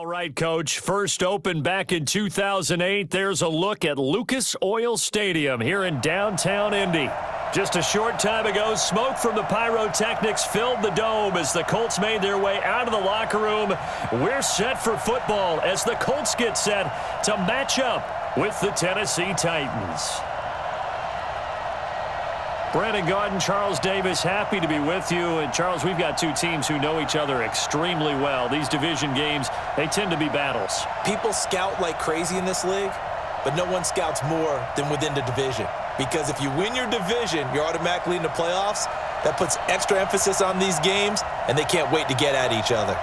right, Coach. First opened back in 2008. There's a look at Lucas Oil Stadium here in downtown Indy. Just a short time ago, smoke from the pyrotechnics filled the dome as the Colts made their way out of the locker room. We're set for football as the Colts get set to match up with the Tennessee Titans. Brandon Gaudin, Charles Davis, happy to be with you. And, Charles, we've got two teams who know each other extremely well. These division games, they tend to be battles. People scout like crazy in this league, but no one scouts more than within the division. Because if you win your division, you're automatically in the playoffs. That puts extra emphasis on these games, and they can't wait to get at each other.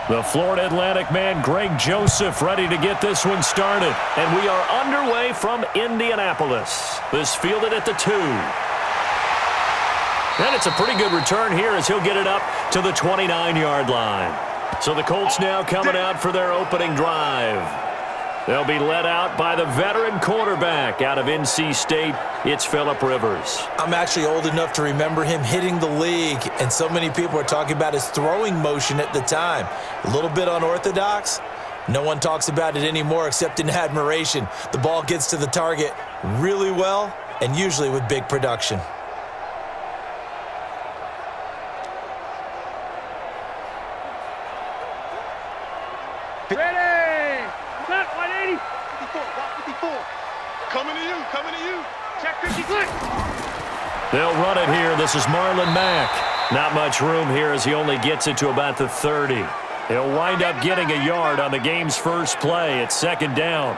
The Florida Atlantic man, Greg Joseph, ready to get this one started. And we are underway from Indianapolis. This fielded at the 2. And it's a pretty good return here as he'll get it up to the 29-yard line. So the Colts now coming out for their opening drive. They'll be led out by the veteran quarterback out of NC State. It's Phillip Rivers. I'm actually old enough to remember him hitting the league, and so many people are talking about his throwing motion at the time. A little bit unorthodox. No one talks about it anymore except in admiration. The ball gets to the target really well and usually with big production. Ready! Set 180! 54. Coming to you. Check 50 click. They'll run it here. This is Marlon Mack. Not much room here as he only gets it to about the 30. He'll wind up getting a yard on the game's first play. It's second down.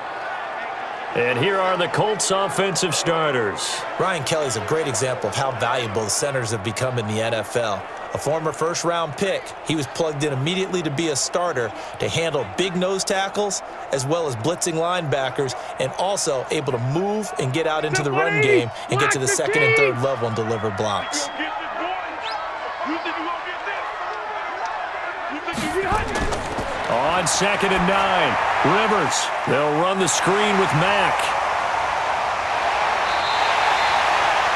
And here are the Colts offensive starters. Ryan Kelly's a great example of how valuable the centers have become in the NFL. A former first-round pick, he was plugged in immediately to be a starter to handle big nose tackles as well as blitzing linebackers, and also able to move and get out into the run game and get to the second and third level and deliver blocks. On second and 9, Rivers. They'll run the screen with Mack.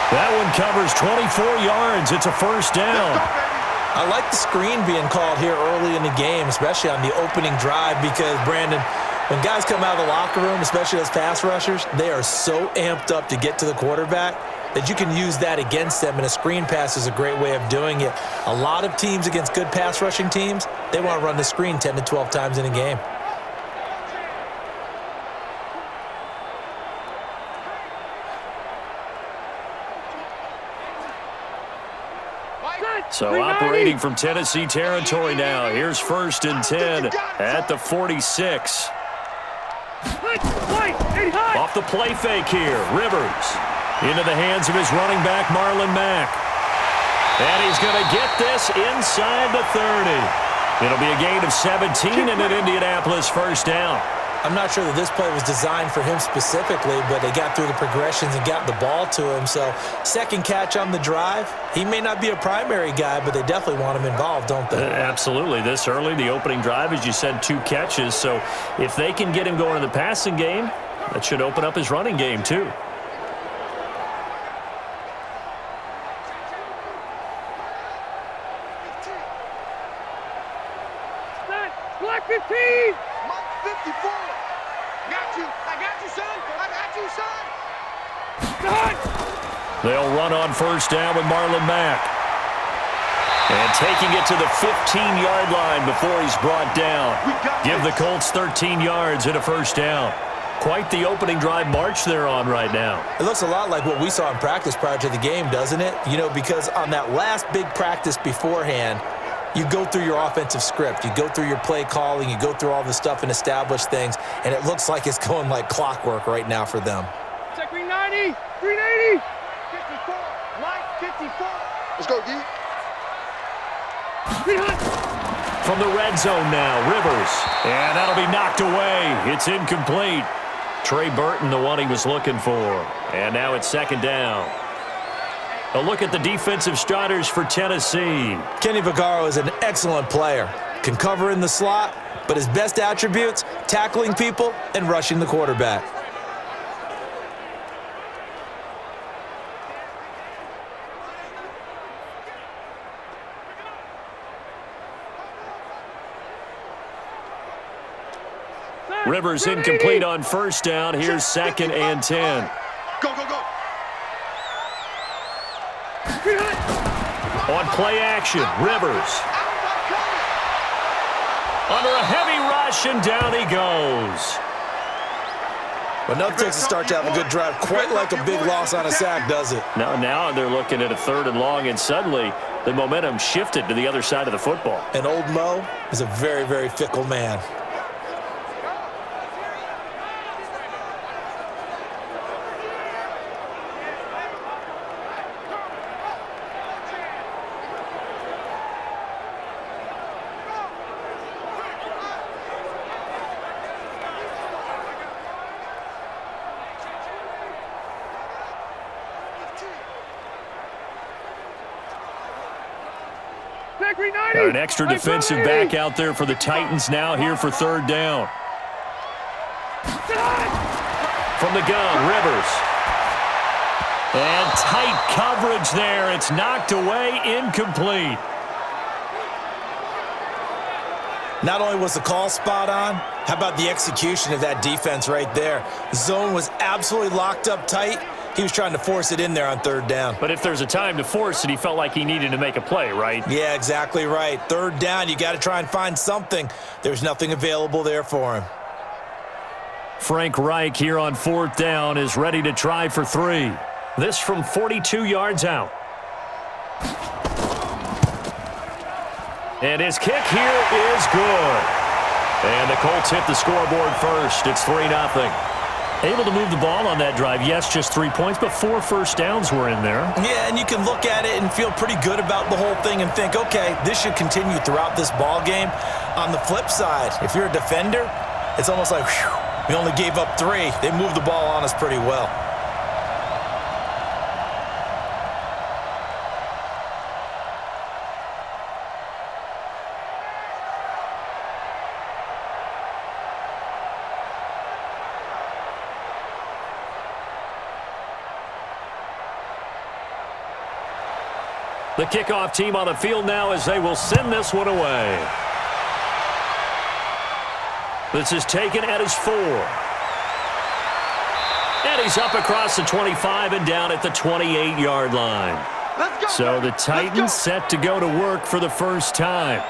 That one covers 24 yards. It's a first down. I like the screen being called here early in the game, especially on the opening drive, because, Brandon, when guys come out of the locker room, especially as pass rushers, they are so amped up to get to the quarterback that you can use that against them, and a screen pass is a great way of doing it. A lot of teams against good pass rushing teams, they want to run the screen 10 to 12 times in a game. So operating from Tennessee territory now. Here's first and 10 at the 46. Off the play fake here, Rivers. Into the hands of his running back, Marlon Mack. And he's going to get this inside the 30. It'll be a gain of 17 and an Indianapolis first down. I'm not sure that this play was designed for him specifically, but they got through the progressions and got the ball to him. So second catch on the drive. He may not be a primary guy, but they definitely want him involved, don't they? Absolutely. This early, the opening drive, as you said, 2 catches. So if they can get him going in the passing game, that should open up his running game too. Black 15! 54! I got you, son! They'll run on first down with Marlon Mack. And taking it to the 15-yard line before he's brought down. Give the Colts 13 yards and a first down. Quite the opening drive march they're on right now. It looks a lot like what we saw in practice prior to the game, doesn't it? You know, because on that last big practice beforehand, you go through your offensive script. You go through your play calling. You go through all the stuff and establish things. And it looks like it's going like clockwork right now for them. Check 390, 380. 54, Mike, 54. Let's go, D. From the red zone now, Rivers. And that'll be knocked away. It's incomplete. Trey Burton, the one he was looking for. And now it's second down. A look at the defensive starters for Tennessee. Kenny Vaccaro is an excellent player. Can cover in the slot, but his best attributes, tackling people and rushing the quarterback. Rivers incomplete on first down. Here's 2nd and 10. Go, go, go. On play action, Rivers. Under a heavy rush, and down he goes. But nothing takes a start to have a good drive quite like a big loss on a sack, does it? Now they're looking at a 3rd and long, and suddenly the momentum shifted to the other side of the football. And old Mo is a very, very fickle man. Got an extra defensive back out there for the Titans now here for 3rd down. From the gun, Rivers. And tight coverage there. It's knocked away, incomplete. Not only was the call spot on, how about the execution of that defense right there? The zone was absolutely locked up tight. He was trying to force it in there on 3rd down. But if there's a time to force it, he felt like he needed to make a play, right? Yeah, exactly right. 3rd down, you got to try and find something. There's nothing available there for him. Frank Reich here on 4th down is ready to try for 3. This from 42 yards out. And his kick here is good. And the Colts hit the scoreboard first. It's 3-0. Able to move the ball on that drive. Yes, just 3 points, but 4 first downs were in there. Yeah, and you can look at it and feel pretty good about the whole thing and think, okay, this should continue throughout this ball game. On the flip side, if you're a defender, it's almost like, whew, we only gave up 3. They moved the ball on us pretty well. The kickoff team on the field now as they will send this one away. This is taken at his 4. And he's up across the 25 and down at the 28-yard line. So the Titans set to go to work for the first time.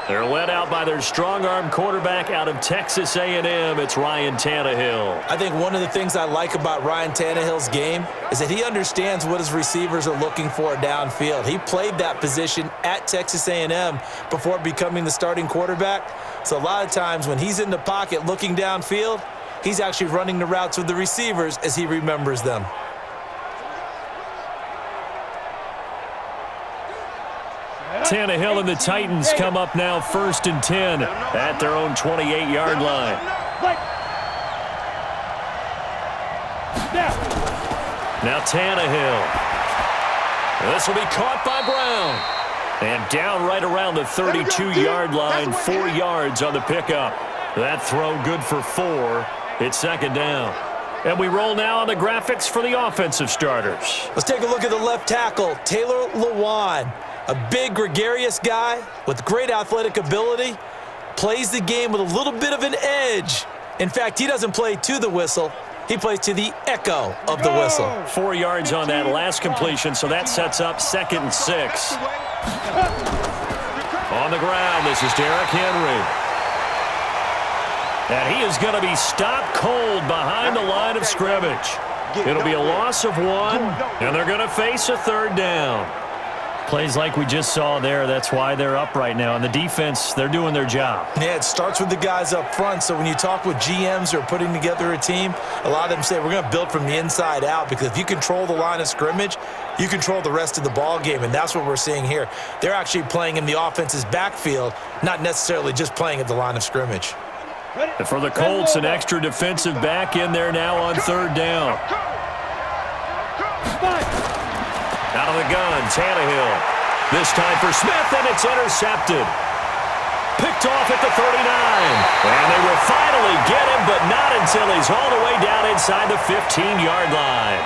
They're led out by their strong-arm quarterback out of Texas A&M. It's Ryan Tannehill. I think one of the things I like about Ryan Tannehill's game is that he understands what his receivers are looking for downfield. He played that position at Texas A&M before becoming the starting quarterback. So a lot of times when he's in the pocket looking downfield, he's actually running the routes with the receivers as he remembers them. Tannehill and the Titans come up now 1st and 10 at their own 28-yard line. Now Tannehill. This will be caught by Brown. And down right around the 32-yard line, 4 yards on the pickup. That throw good for 4. It's 2nd down. And we roll now on the graphics for the offensive starters. Let's take a look at the left tackle, Taylor Lewan. A big, gregarious guy with great athletic ability. Plays the game with a little bit of an edge. In fact, he doesn't play to the whistle. He plays to the echo of the whistle. 4 yards on that last completion, so that sets up 2nd and 6. On the ground, this is Derrick Henry. And he is going to be stopped cold behind the line of scrimmage. It'll be a loss of 1, and they're going to face a 3rd down. Plays like we just saw there, that's why they're up right now. And the defense, they're doing their job. Yeah, it starts with the guys up front. So when you talk with GMs who are putting together a team, a lot of them say we're going to build from the inside out, because if you control the line of scrimmage, you control the rest of the ball game, and that's what we're seeing here. They're actually playing in the offense's backfield, not necessarily just playing at the line of scrimmage. And for the Colts, an extra defensive back in there now on 3rd down. Out Out of the gun, Tannehill. This time for Smith, and it's intercepted. Picked off at the 39. And they will finally get him, but not until he's all the way down inside the 15-yard line.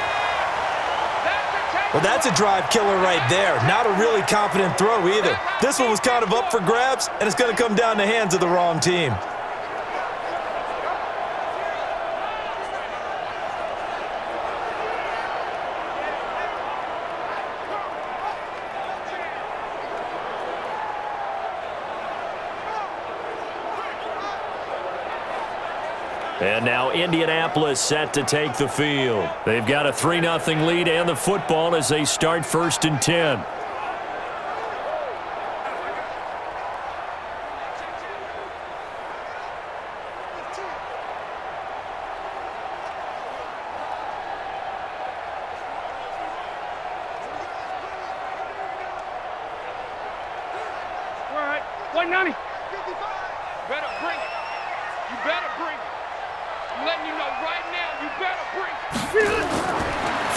Well, that's a drive killer right there. Not a really confident throw either. This one was kind of up for grabs, and it's going to come down the hands of the wrong team. And now Indianapolis set to take the field. They've got a 3-0 lead and the football as they start 1st and 10. All right, 190. Better bring it. You better bring it. I'm letting you know right now, you better bring it.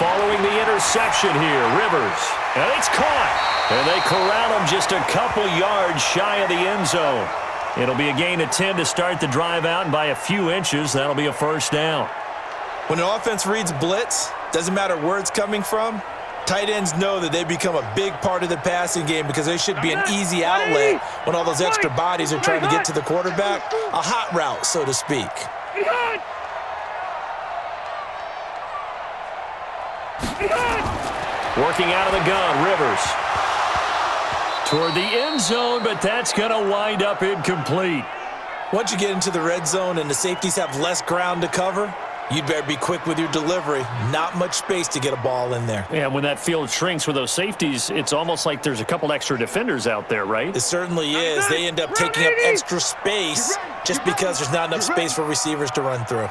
Following the interception here, Rivers. And it's caught. And they corral him just a couple yards shy of the end zone. It'll be a gain of 10 to start the drive out, and by a few inches, that'll be a 1st down. When an offense reads blitz, doesn't matter where it's coming from, tight ends know that they become a big part of the passing game because they should be an easy outlet when all those extra bodies are trying to get to the quarterback. A hot route, so to speak. Working out of the gun, Rivers. Toward the end zone, but that's going to wind up incomplete. Once you get into the red zone and the safeties have less ground to cover, you'd better be quick with your delivery. Not much space to get a ball in there. Yeah, when that field shrinks with those safeties, it's almost like there's a couple extra defenders out there, right? It certainly is. They end up taking up extra space just because there's not enough space for receivers to run through.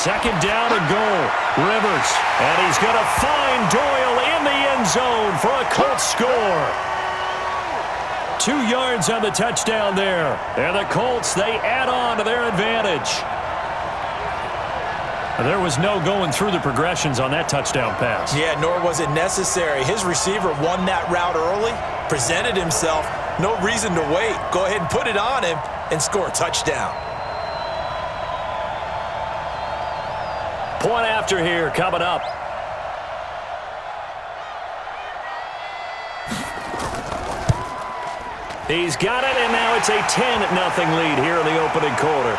2nd down and goal. Rivers. And he's going to find Doyle in the end zone for a Colts score. 2 yards on the touchdown there. And the Colts, they add on to their advantage. There was no going through the progressions on that touchdown pass. Yeah, nor was it necessary. His receiver won that route early, presented himself. No reason to wait. Go ahead and put it on him and score a touchdown. Point after here coming up. He's got it, and now it's a 10-0 lead here in the opening quarter.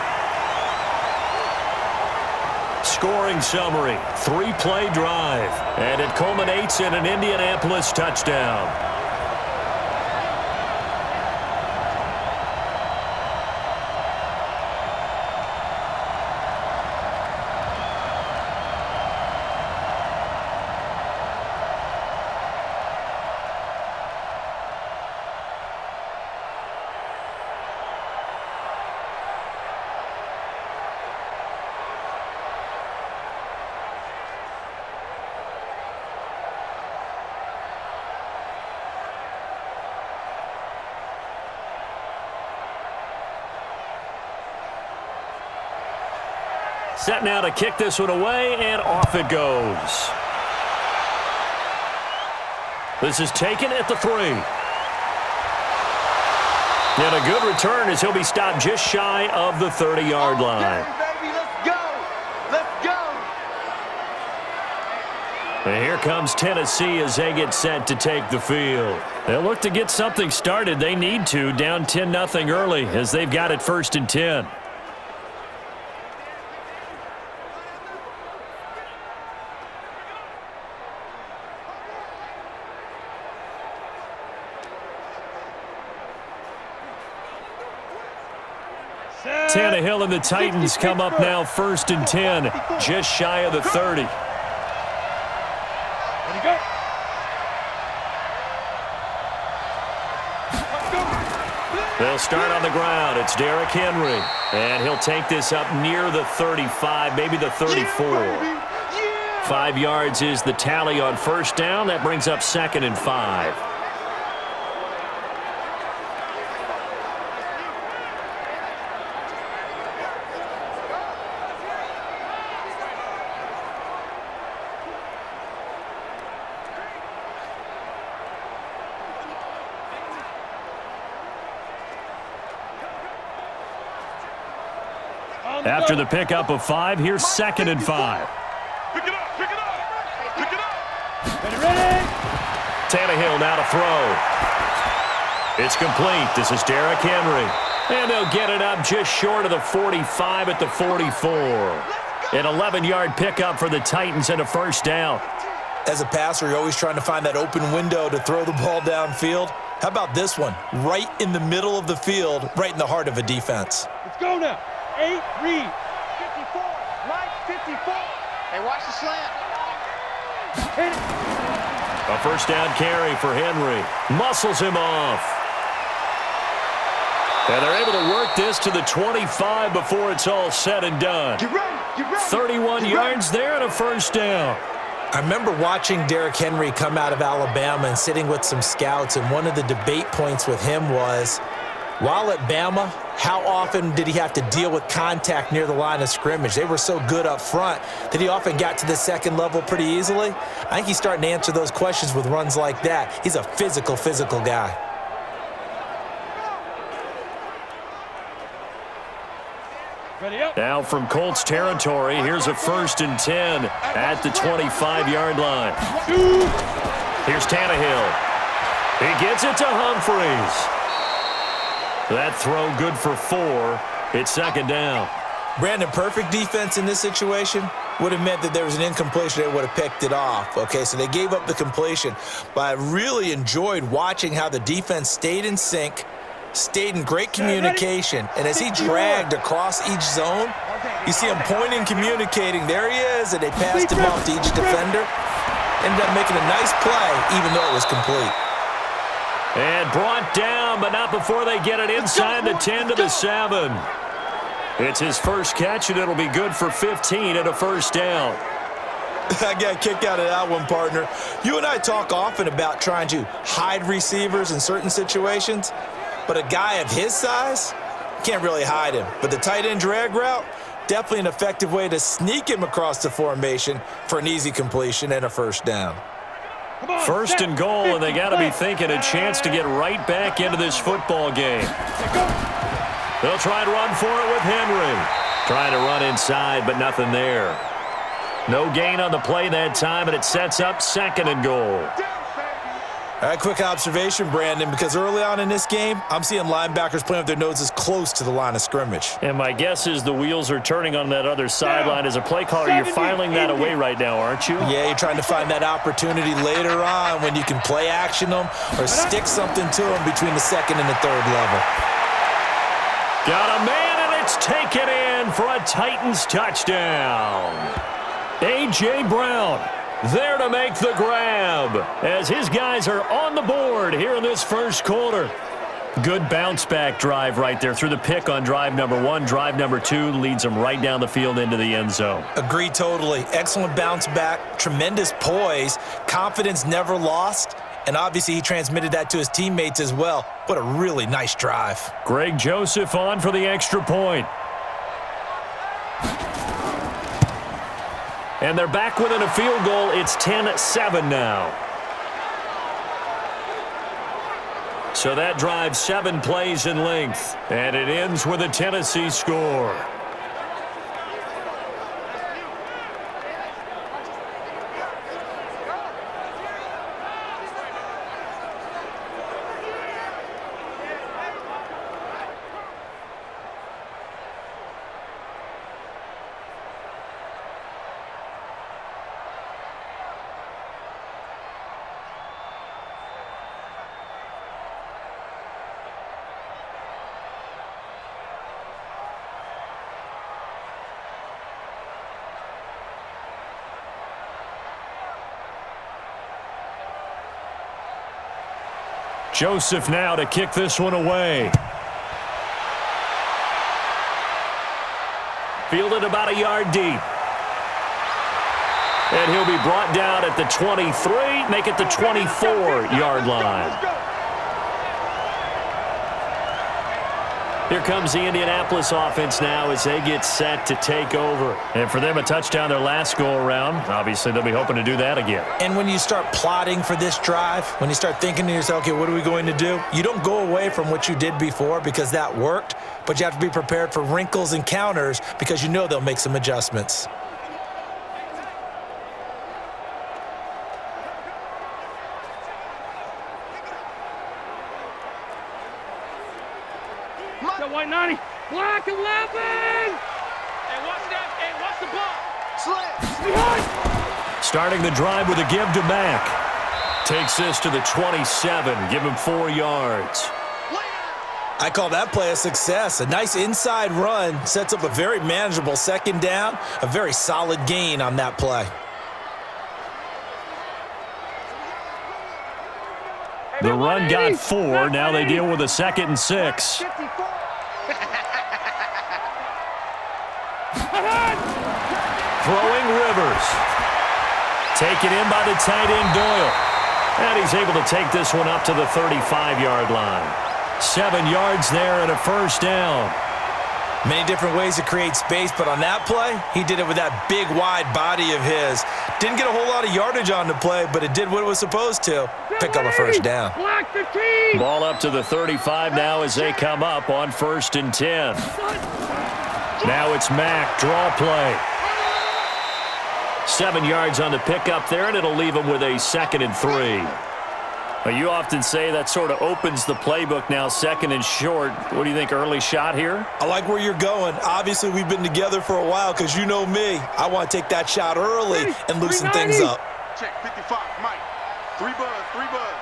Scoring summary, 3-play drive, and it culminates in an Indianapolis touchdown. Set now to kick this one away, and off it goes. This is taken at the 3. And a good return as he'll be stopped just shy of the 30-yard line. Baby, let's go. Let's go. And here comes Tennessee as they get set to take the field. They'll look to get something started. They need to, down 10-0 early as they've got it 1st and 10. Tannehill and the Titans come up now 1st and 10, just shy of the 30. Ready, go. They'll start on the ground. It's Derrick Henry, and he'll take this up near the 35, maybe the 34. 5 yards is the tally on 1st down. That brings up 2nd and 5. After the pickup of 5, here's 2nd and 5. Pick it up, pick it up, pick it up. Ready? Tannehill now to throw. It's complete. This is Derrick Henry. And they'll get it up just short of the 45 at the 44. An 11-yard pickup for the Titans and a first down. As a passer, you're always trying to find that open window to throw the ball downfield. How about this one? Right in the middle of the field, right in the heart of a defense. Let's go now. 8, read. 54, Mike, 54. Hey, watch the slant. Hit it. A first down carry for Henry. Muscles him off. And they're able to work this to the 25 before it's all said and done. 31 yards there and a first down. I remember watching Derrick Henry come out of Alabama and sitting with some scouts, and one of the debate points with him was, while at Bama, how often did he have to deal with contact near the line of scrimmage? They were so good up front that he often got to the second level pretty easily. I think he's starting to answer those questions with runs like that. He's a physical guy. Ready up. Now from Colts territory, here's a 1st and 10 at the 25-yard line. Here's Tannehill. He gets it to Humphries. That throw good for 4. It's 2nd down. Brandon, perfect defense in this situation would have meant that there was an incompletion. They would have picked it off. Okay, so they gave up the completion. But I really enjoyed watching how the defense stayed in sync, stayed in great communication, and as he dragged across each zone, you see him pointing, communicating. There he is, and they passed him off to each defender. Ended up making a nice play, even though it was complete. And brought down, but not before they get it inside the 10 to the 7. It's his first catch, and it'll be good for 15 and a first down. I got a kick out of that one, partner. You and I talk often about trying to hide receivers in certain situations, but a guy of his size, can't really hide him. But the tight end drag route, definitely an effective way to sneak him across the formation for an easy completion and a first down. 1st and goal, and they got to be thinking a chance to get right back into this football game. They'll try and run for it with Henry. Trying to run inside, but nothing there. No gain on the play that time, and it sets up 2nd and goal. All right, quick observation, Brandon, because early on in this game, I'm seeing linebackers playing with their noses close to the line of scrimmage. And my guess is the wheels are turning on that other sideline. As a play caller, you're filing that away right now, aren't you? Yeah, you're trying to find that opportunity later on when you can play action them or stick something to them between the 2nd and the 3rd level. Got a man, and it's taken in for a Titans touchdown. A.J. Brown there to make the grab as his guys are on the board here in this first quarter. Good bounce-back drive right there through the pick on drive number 1. Drive number 2 leads them right down the field into the end zone. Agree totally. Excellent bounce back, tremendous poise, confidence never lost, and obviously he transmitted that to his teammates as well. What a really nice drive. Greg Joseph on for the extra point. And they're back within a field goal. It's 10-7 now. So that drive 7 plays in length, and it ends with a Tennessee score. Joseph now to kick this one away. Fielded about a yard deep. And he'll be brought down at the 23, make it the 24-yard line. Here comes the Indianapolis offense now as they get set to take over. And for them, a touchdown their last go-around. Obviously, they'll be hoping to do that again. And when you start plotting for this drive, when you start thinking to yourself, okay, what are we going to do? You don't go away from what you did before because that worked, but you have to be prepared for wrinkles and counters because you know they'll make some adjustments. White 90, black 11! And what's that? And what's the ball? Behind! Starting the drive with a give to Mack. Takes this to the 27, give him 4 yards. I call that play a success. A nice inside run sets up a very manageable second down, a very solid gain on that play. The run got 4. Now they deal with a 2nd and 6. Throwing Rivers. Taken in by the tight end Doyle. And he's able to take this one up to the 35-yard line. 7 yards there and a first down. Many different ways to create space, but on that play, he did it with that big, wide body of his. Didn't get a whole lot of yardage on the play, but it did what it was supposed to. Pick up a first down. Ball up to the 35 now as they come up on 1st and 10. Now it's Mack, draw play. 7 yards on the pickup there, and it'll leave him with a 2nd and 3. Well, you often say that sort of opens the playbook now, 2nd and short. What do you think, early shot here? I like where you're going. Obviously, we've been together for a while because you know me. I want to take that shot early and loosen things up. Check 55, Mike. 3 buzz, 3 buzz.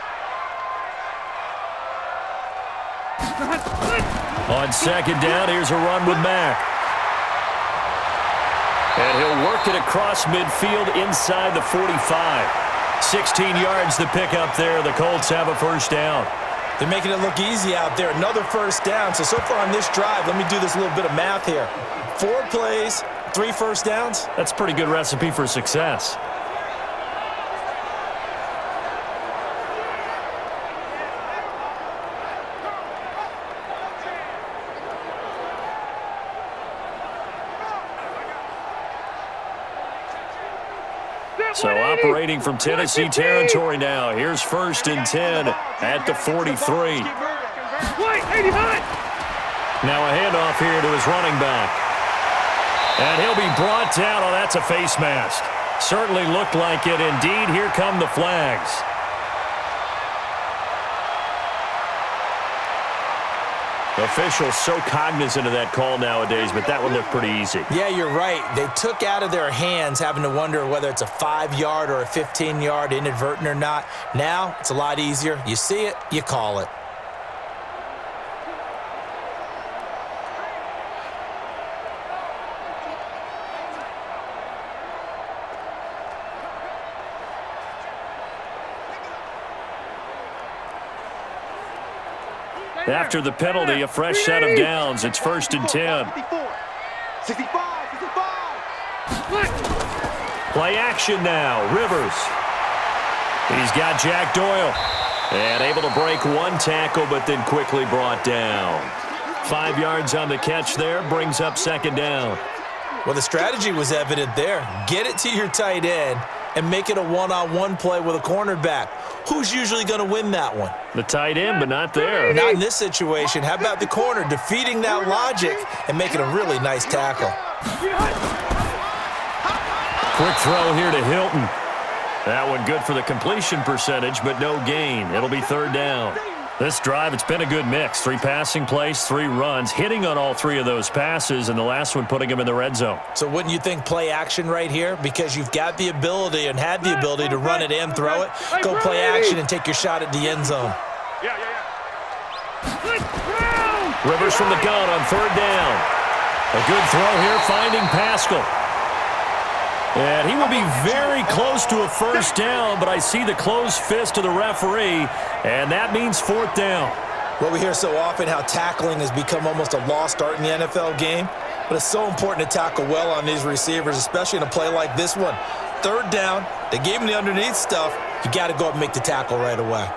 On 2nd down, here's a run with Mack. And he'll work it across midfield inside the 45. 16 yards to pick up there. The Colts have a first down. They're making it look easy out there. Another first down. So far on this drive, let me do this little bit of math here. 4 plays, 3 first downs. That's a pretty good recipe for success. So operating from Tennessee territory now. Here's 1st and 10 at the 43. Now a handoff here to his running back. And he'll be brought down. Oh, that's a face mask. Certainly looked like it. Indeed, here come the flags. Officials so cognizant of that call nowadays, but that one looked pretty easy. Yeah, you're right. They took out of their hands having to wonder whether it's a 5-yard or a 15-yard inadvertent or not. Now, it's a lot easier. You see it, you call it. After the penalty, a fresh set of downs. It's 1st and 10. 65. Play action now. Rivers. He's got Jack Doyle. And able to break 1 tackle, but then quickly brought down. 5 yards on the catch there. Brings up 2nd down. Well, the strategy was evident there. Get it to your tight end and make it a one-on-one play with a cornerback. Who's usually going to win that one? The tight end, but not there. Not in this situation. How about the corner defeating that logic and making a really nice tackle? Quick throw here to Hilton. That one good for the completion percentage, but no gain. It'll be 3rd down. This drive, it's been a good mix. 3 passing plays, 3 runs, hitting on all 3 of those passes, and the last one putting him in the red zone. So wouldn't you think play action right here? Because you've got the ability and had the ability to run it and throw it. Go play action and take your shot at the end zone. Rivers from the gun on 3rd down. A good throw here, finding Pascal. And he will be very close to a first down, but I see the closed fist of the referee, and that means 4th down. Well, we hear so often how tackling has become almost a lost art in the NFL game, but it's so important to tackle well on these receivers, especially in a play like this one. 3rd down, they gave him the underneath stuff. You got to go up and make the tackle right away.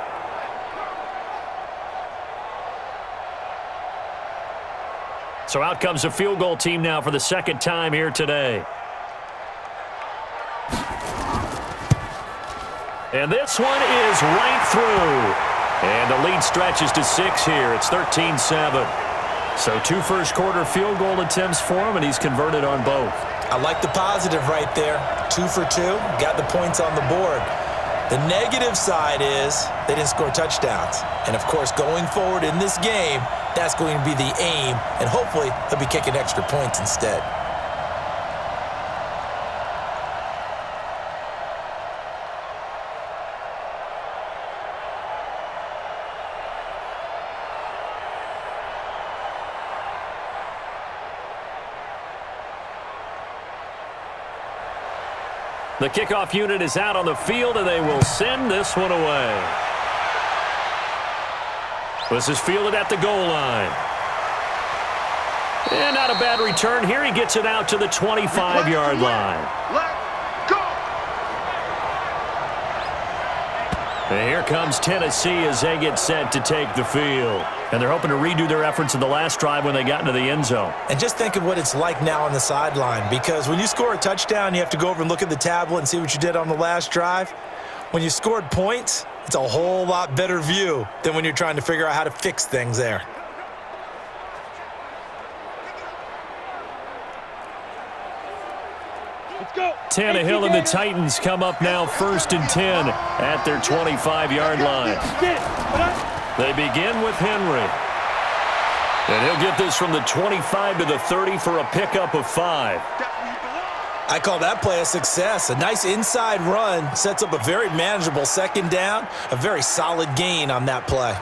So out comes the field goal team now for the second time here today. And this one is right through. And the lead stretches to 6 here. It's 13-7. So 2 first-quarter field goal attempts for him, and he's converted on both. I like the positive right there. 2 for 2. Got the points on the board. The negative side is they didn't score touchdowns. And, of course, going forward in this game, that's going to be the aim. And hopefully he'll be kicking extra points instead. The kickoff unit is out on the field, and they will send this one away. This is fielded at the goal line. And not a bad return here. He gets it out to the 25-yard line. Let's go! And here comes Tennessee as they get set to take the field. And they're hoping to redo their efforts in the last drive when they got into the end zone. And just think of what it's like now on the sideline, because when you score a touchdown, you have to go over and look at the tablet and see what you did on the last drive. When you scored points, it's a whole lot better view than when you're trying to figure out how to fix things there. Let's go. Tannehill and the Titans come up now 1st and 10 at their 25-yard line. They begin with Henry. And he'll get this from the 25 to the 30 for a pickup of 5. I call that play a success. A nice inside run sets up a very manageable second down, a very solid gain on that play.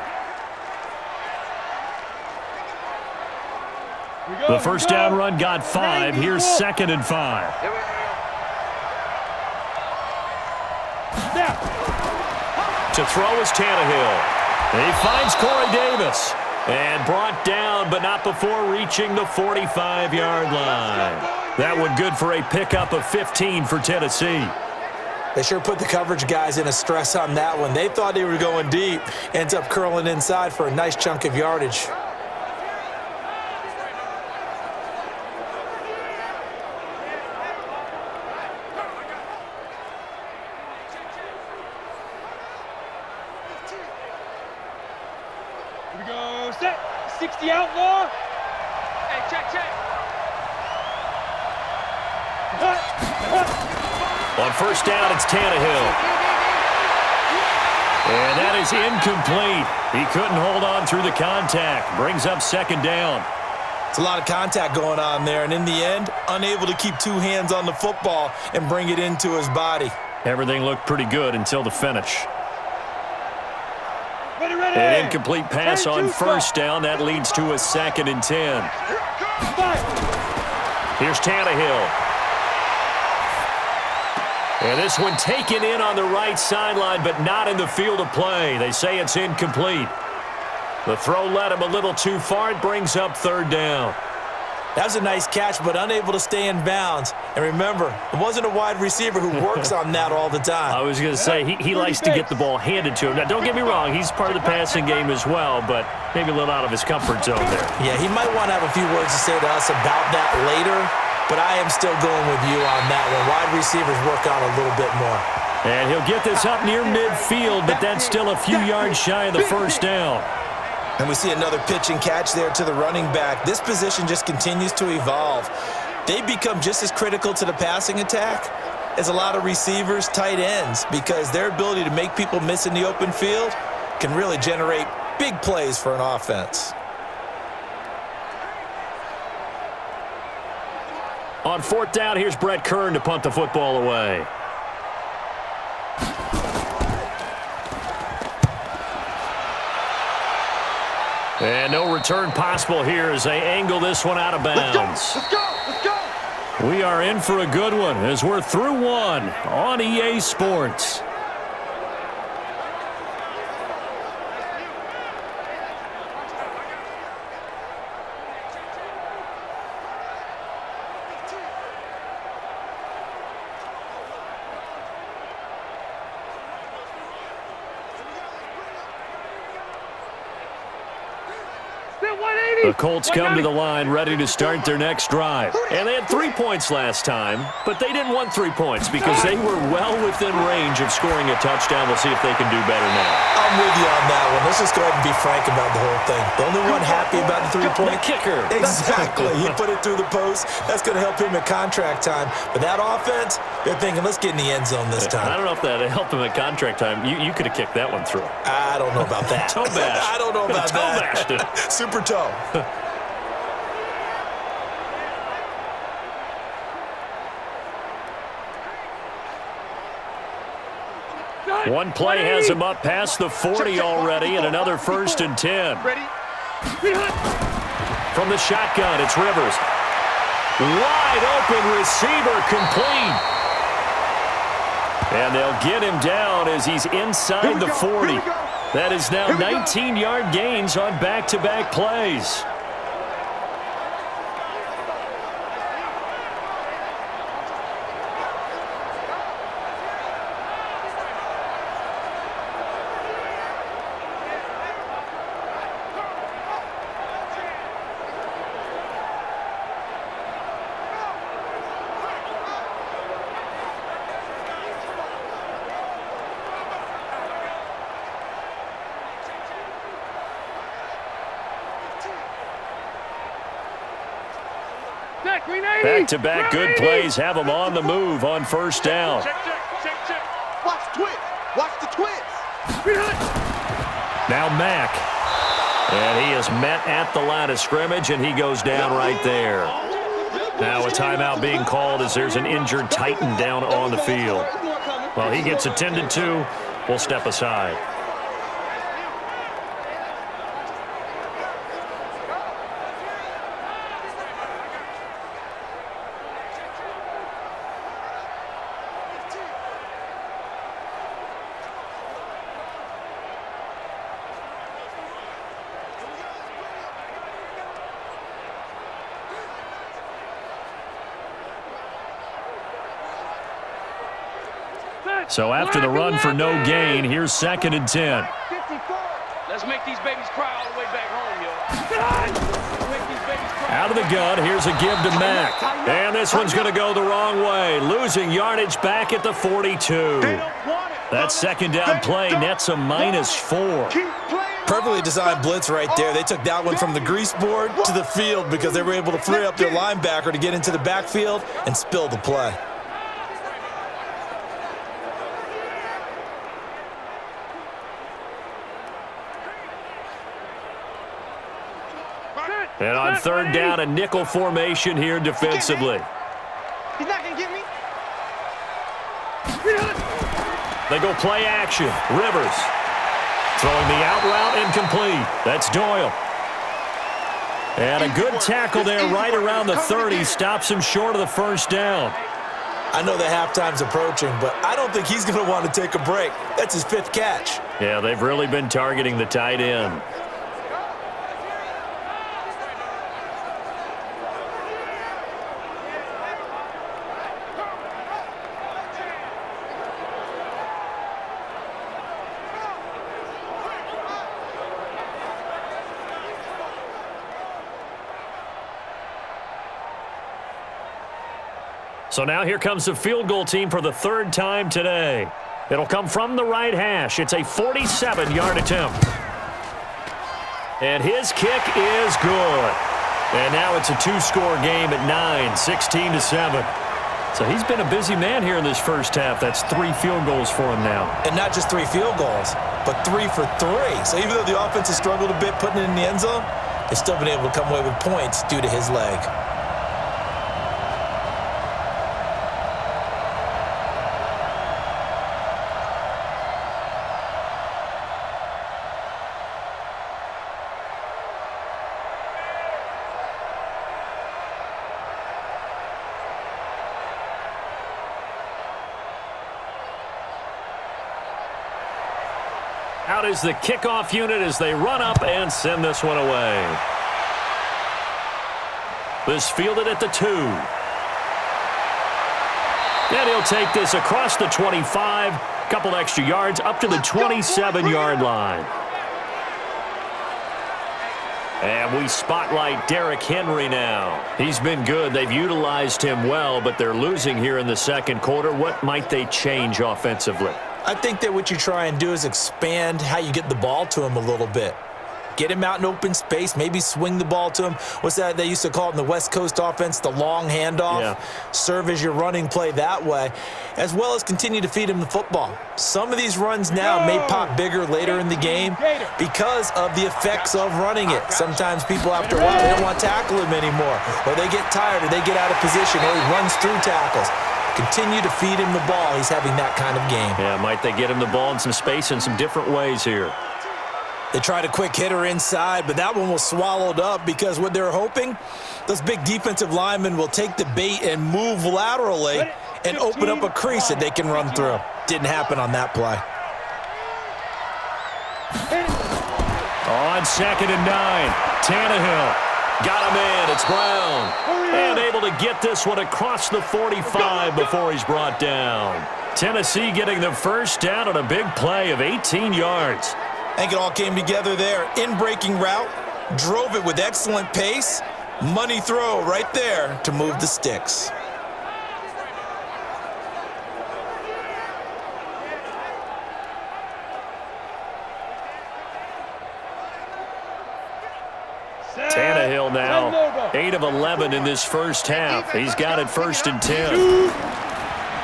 The first down run got 5. Here's 2nd and 5. To throw is Tannehill. He finds Corey Davis. And brought down, but not before reaching the 45-yard line. That one good for a pickup of 15 for Tennessee. They sure put the coverage guys in a stress on that one. They thought they were going deep. Ends up curling inside for a nice chunk of yardage. Here we go. Set. 60 outlaw. Hey, check. On first down, it's Tannehill. And that is incomplete. He couldn't hold on through the contact. Brings up 2nd down. It's a lot of contact going on there, and in the end, unable to keep 2 hands on the football and bring it into his body. Everything looked pretty good until the finish. Ready. An incomplete pass on first down. That leads to a 2nd and 10. Here's Tannehill. And this one taken in on the right sideline, but not in the field of play. They say it's incomplete. The throw led him a little too far. It brings up 3rd down. That was a nice catch, but unable to stay in bounds. And remember, it wasn't a wide receiver who works on that all the time. I was going to say, he likes to get the ball handed to him. Now, don't get me wrong. He's part of the passing game as well, but maybe a little out of his comfort zone there. Yeah, he might want to have a few words to say to us about that later, but I am still going with you on that one. Wide receivers work on a little bit more. And he'll get this up near midfield, but that's still a few yards shy of the first down. And we see another pitch and catch there to the running back. This position just continues to evolve. They become just as critical to the passing attack as a lot of receivers, tight ends, because their ability to make people miss in the open field can really generate big plays for an offense. On 4th down, here's Brett Kern to punt the football away. And no return possible here as they angle this one out of bounds. Let's go! We are in for a good one as we're through one on EA Sports. The Colts come to the line ready to start their next drive. And they had 3 points last time, but they didn't want 3 points because they were well within range of scoring a touchdown. We'll see if they can do better now. I'm with you on that one. Let's just go ahead and be frank about the whole thing. The only one happy about the 3-point kicker. Exactly. He put it through the post. That's going to help him at contract time. But that offense, they're thinking, let's get in the end zone this time. I don't know if that helped him at contract time. You could have kicked that one through. I don't know about that. Toe bash. I don't know about toe that. Bashed it. Super toe. One play has him up past the 40 already, and another 1st and 10. Ready? From the shotgun, it's Rivers. Wide open receiver, complete. And they'll get him down as he's inside the 40. That is now 19-yard gains on back-to-back plays. Back-to-back good plays have them on the move on 1st down. Check. Watch the twist. Watch the twist. Now Mack. And he is met at the line of scrimmage, and he goes down right there. Now a timeout being called as there's an injured Titan down on the field. Well, he gets attended to. We'll step aside. So after the run for no gain, here's 2nd and 10. Let's make these babies cry all the way back home, yo. Out of the gun, here's a give to Mack. And this one's going to go the wrong way. Losing yardage back at the 42. That 2nd down play nets a -4. Perfectly designed blitz right there. They took that one from the grease board to the field because they were able to free up their linebacker to get into the backfield and spill the play. And on 3rd down, a nickel formation here defensively. He's not going to get me. They go play action. Rivers throwing the out route incomplete. That's Doyle. And a good tackle there right around the 30. Stops him short of the 1st down. I know the halftime's approaching, but I don't think he's going to want to take a break. That's his 5th catch. Yeah, they've really been targeting the tight end. So now here comes the field goal team for the 3rd time today. It'll come from the right hash. It's a 47-yard attempt. And his kick is good. And now it's a 2-score game at 9, 16-7. So he's been a busy man here in this 1st half. That's 3 field goals for him now. And not just 3 field goals, but 3 for 3. So even though the offense has struggled a bit putting it in the end zone, they've still been able to come away with points due to his leg. Out is the kickoff unit as they run up and send this one away. This fielded at the 2. And he'll take this across the 25, couple extra yards up to the 27-yard line. And we spotlight Derrick Henry now. He's been good. They've utilized him well, but they're losing here in the second quarter. What might they change offensively? I think that what you try and do is expand how you get the ball to him a little bit. Get him out in open space, maybe swing the ball to him. What's that they used to call it in the West Coast offense, the long handoff? Yeah. Serve as your running play that way, as well as continue to feed him the football. Some of these runs now may pop bigger later in the game because of the effects of running it. Sometimes people after a while, they don't want to tackle him anymore, or they get tired, or they get out of position, or he runs through tackles. Continue to feed him the ball. He's having that kind of game. Yeah, might they get him the ball in some space in some different ways here? They tried a quick hitter inside, but that one was swallowed up because what they're hoping, those big defensive linemen will take the bait and move laterally and open up a crease that they can run through. Didn't happen on that play. On 2nd and 9, Tannehill got him in. It's Brown. And able to get this one across the 45 before he's brought down. Tennessee getting the first down on a big play of 18 yards. I think it all came together there. In-breaking route, drove it with excellent pace. Money throw right there to move the sticks. Tannehill now 8 of 11 in this first half. He's got it 1st and 10.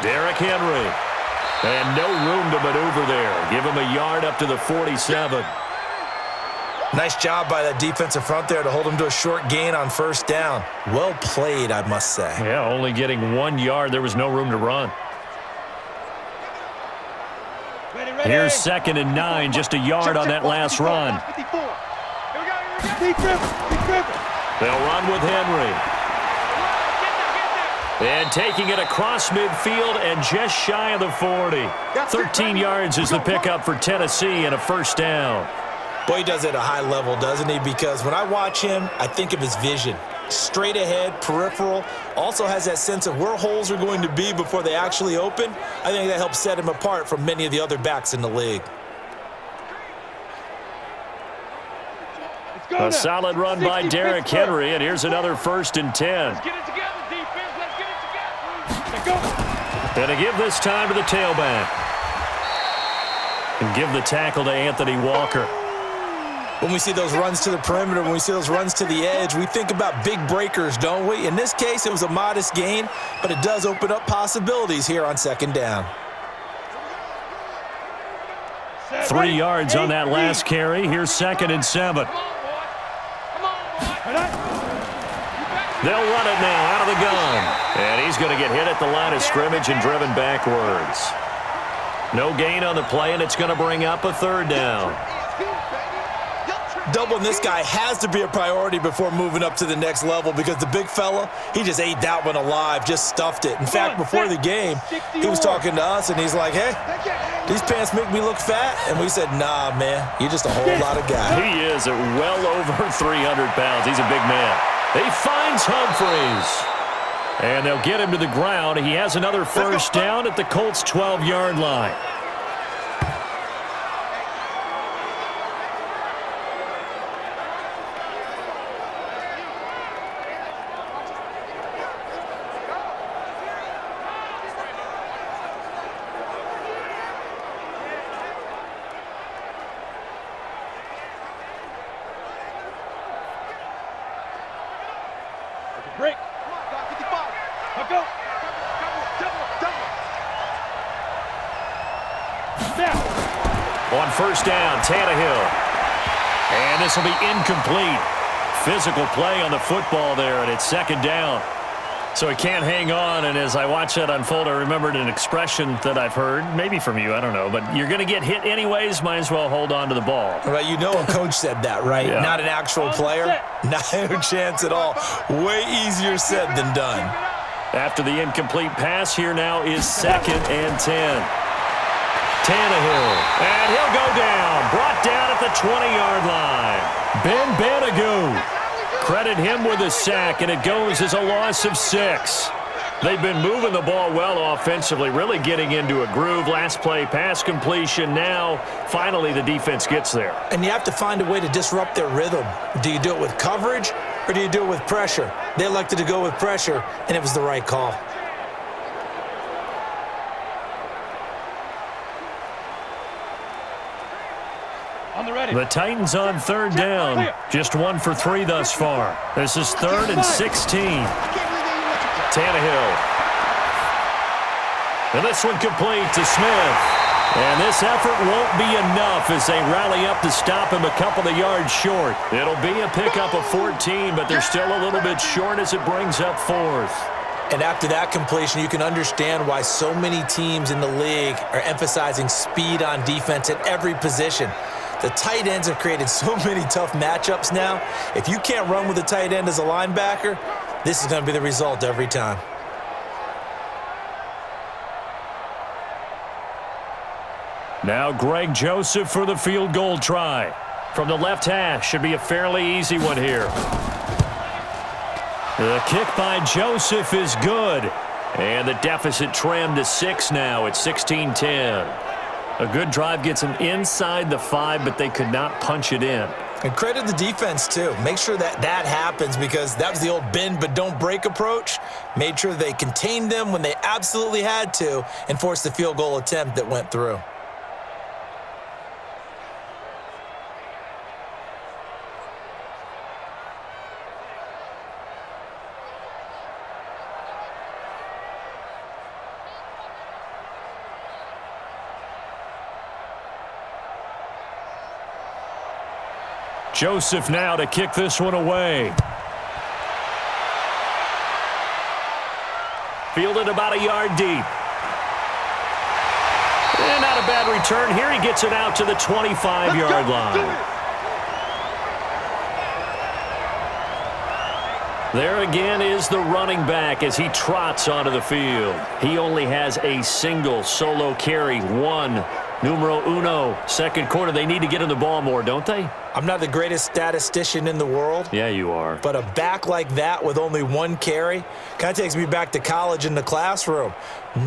Derrick Henry. And no room to maneuver there. Give him a yard up to the 47. Nice job by that defensive front there to hold him to a short gain on 1st down. Well played, I must say. Yeah, only getting 1 yard. There was no room to run. Ready. Here's 2nd and 9, just a yard on that last run. They'll run with Henry. And taking it across midfield and just shy of the 40. 13 yards is the pickup for Tennessee and a 1st down. Boy, he does it at a high level, doesn't he? Because when I watch him, I think of his vision. Straight ahead, peripheral. Also has that sense of where holes are going to be before they actually open. I think that helps set him apart from many of the other backs in the league. A solid run by Derrick Henry, and here's another 1st and 10. Let's get it together, defense. Let's get it together. And to give this time to the tailback. And give the tackle to Anthony Walker. When we see those runs to the perimeter, when we see those runs to the edge, we think about big breakers, don't we? In this case, it was a modest gain, but it does open up possibilities here on 2nd down. 3 yards on that last carry. Here's 2nd and 7. They'll run it now out of the gun. And he's going to get hit at the line of scrimmage and driven backwards. No gain on the play, and it's going to bring up a 3rd down. Doubling this guy has to be a priority before moving up to the next level because the big fella, he just ate that one alive, just stuffed it. In fact, before the game, he was talking to us, and he's like, hey, these pants make me look fat. And we said, nah, man, you're just a whole lot of guy. He is at well over 300 pounds. He's a big man. He finds Humphreys. And they'll get him to the ground. He has another 1st down at the Colts' 12-yard line. Break. Let go. On 1st down, Tannehill. And this will be incomplete. Physical play on the football there, and it's 2nd down. So he can't hang on, and as I watch that unfold, I remembered an expression that I've heard, maybe from you, I don't know, but you're going to get hit anyways, might as well hold on to the ball. Right, you know a coach said that, right? Yeah. Not an actual player. No chance at all. Way easier said than done. After the incomplete pass, here now is 2nd and 10. Tannehill, and he'll go down. Brought down at the 20-yard line. Ben Banagoo. Credit him with a sack, and it goes as a loss of 6. They've been moving the ball well offensively, really getting into a groove. Last play, pass completion. Now, finally, the defense gets there. And you have to find a way to disrupt their rhythm. Do you do it with coverage or do you do it with pressure? They elected to go with pressure, and it was the right call. On the ready. The Titans on third down. Just 1 for 3 thus far. This is 3rd and 16. Tannehill. And this one complete to Smith. And this effort won't be enough as they rally up to stop him a couple of yards short. It'll be a pickup of 14, but they're still a little bit short as it brings up 4th. And after that completion, you can understand why so many teams in the league are emphasizing speed on defense at every position. The tight ends have created so many tough matchups now. If you can't run with a tight end as a linebacker, this is going to be the result every time. Now Greg Joseph for the field goal try. From the left hash, should be a fairly easy one here. The kick by Joseph is good. And the deficit trimmed to 6 now at 16-10. A good drive gets them inside the 5, but they could not punch it in. And credit the defense, too. Make sure that happens because that was the old bend but don't break approach. Made sure they contained them when they absolutely had to and forced the field goal attempt that went through. Joseph now to kick this one away. Fielded about a yard deep. And not a bad return. Here he gets it out to the 25-yard line. There again is the running back as he trots onto the field. He only has a single solo carry, 1. Numero uno, second quarter. They need to get in the ball more, don't they? I'm not the greatest statistician in the world. Yeah, you are. But a back like that with only 1 carry kind of takes me back to college in the classroom.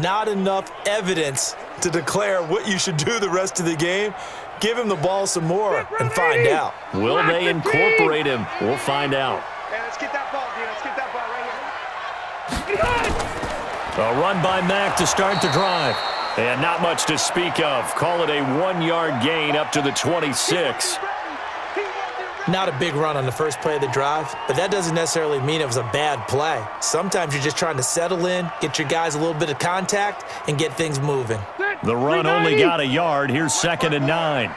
Not enough evidence to declare what you should do the rest of the game. Give him the ball some more and find out. Will they incorporate him? We'll find out. Hey, let's get that ball, dude. Let's get that ball right here. A run by Mack to start the drive. And not much to speak of. Call it a 1-yard gain up to the 26. Not a big run on the first play of the drive, but that doesn't necessarily mean it was a bad play. Sometimes you're just trying to settle in, get your guys a little bit of contact, and get things moving. The run only got a yard. Here's 2nd and 9.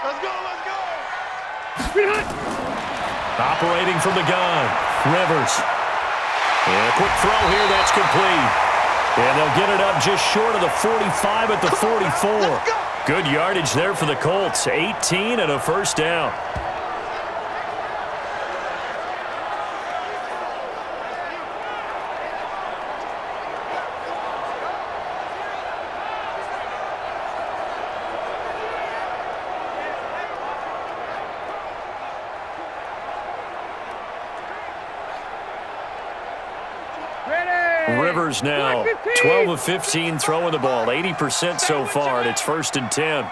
Let's go, let's go. Operating from the gun. Rivers. And a quick throw here. That's complete. And they'll get it up just short of the 45 at the 44. Good yardage there for the Colts. 18 and a first down. Rivers now 12 of 15 throwing the ball, 80% so far, and it's 1st and 10.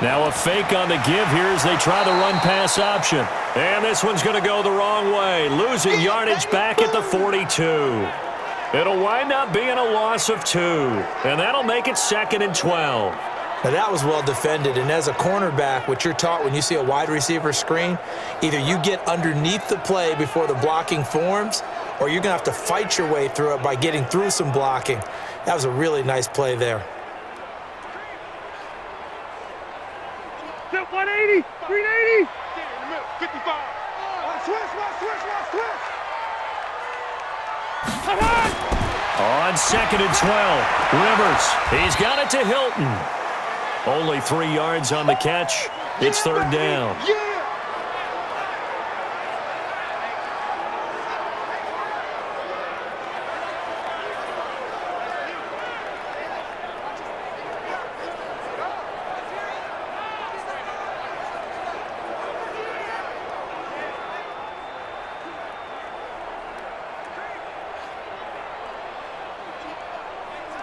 Now a fake on the give here as they try the run-pass option. And this one's going to go the wrong way, losing yardage back at the 42. It'll wind up being a loss of 2, and that'll make it 2nd and 12. Now that was well defended, and as a cornerback, what you're taught when you see a wide receiver screen, either you get underneath the play before the blocking forms, or you're going to have to fight your way through it by getting through some blocking. That was a really nice play there. 180, 380. 55. Switch. On 2nd and 12, Rivers. He's got it to Hilton. Only 3 yards on the catch. It's 3rd down.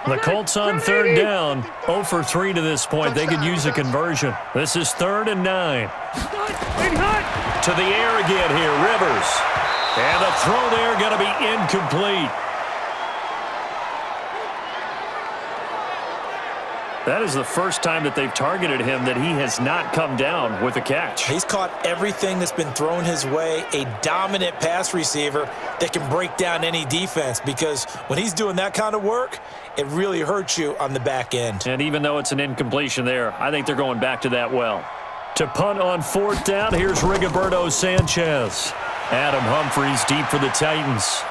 The Colts on third down, 0 for 3 to this point. They could use a conversion. This is 3rd and 9. To the air again here, Rivers. And the throw there going to be incomplete. That is the first time that they've targeted him that he has not come down with a catch. He's caught everything that's been thrown his way, a dominant pass receiver that can break down any defense, because when he's doing that kind of work, it really hurts you on the back end. And even though it's an incompletion there, I think they're going back to that well. To punt on 4th down, here's Rigoberto Sanchez. Adam Humphries deep for the Titans.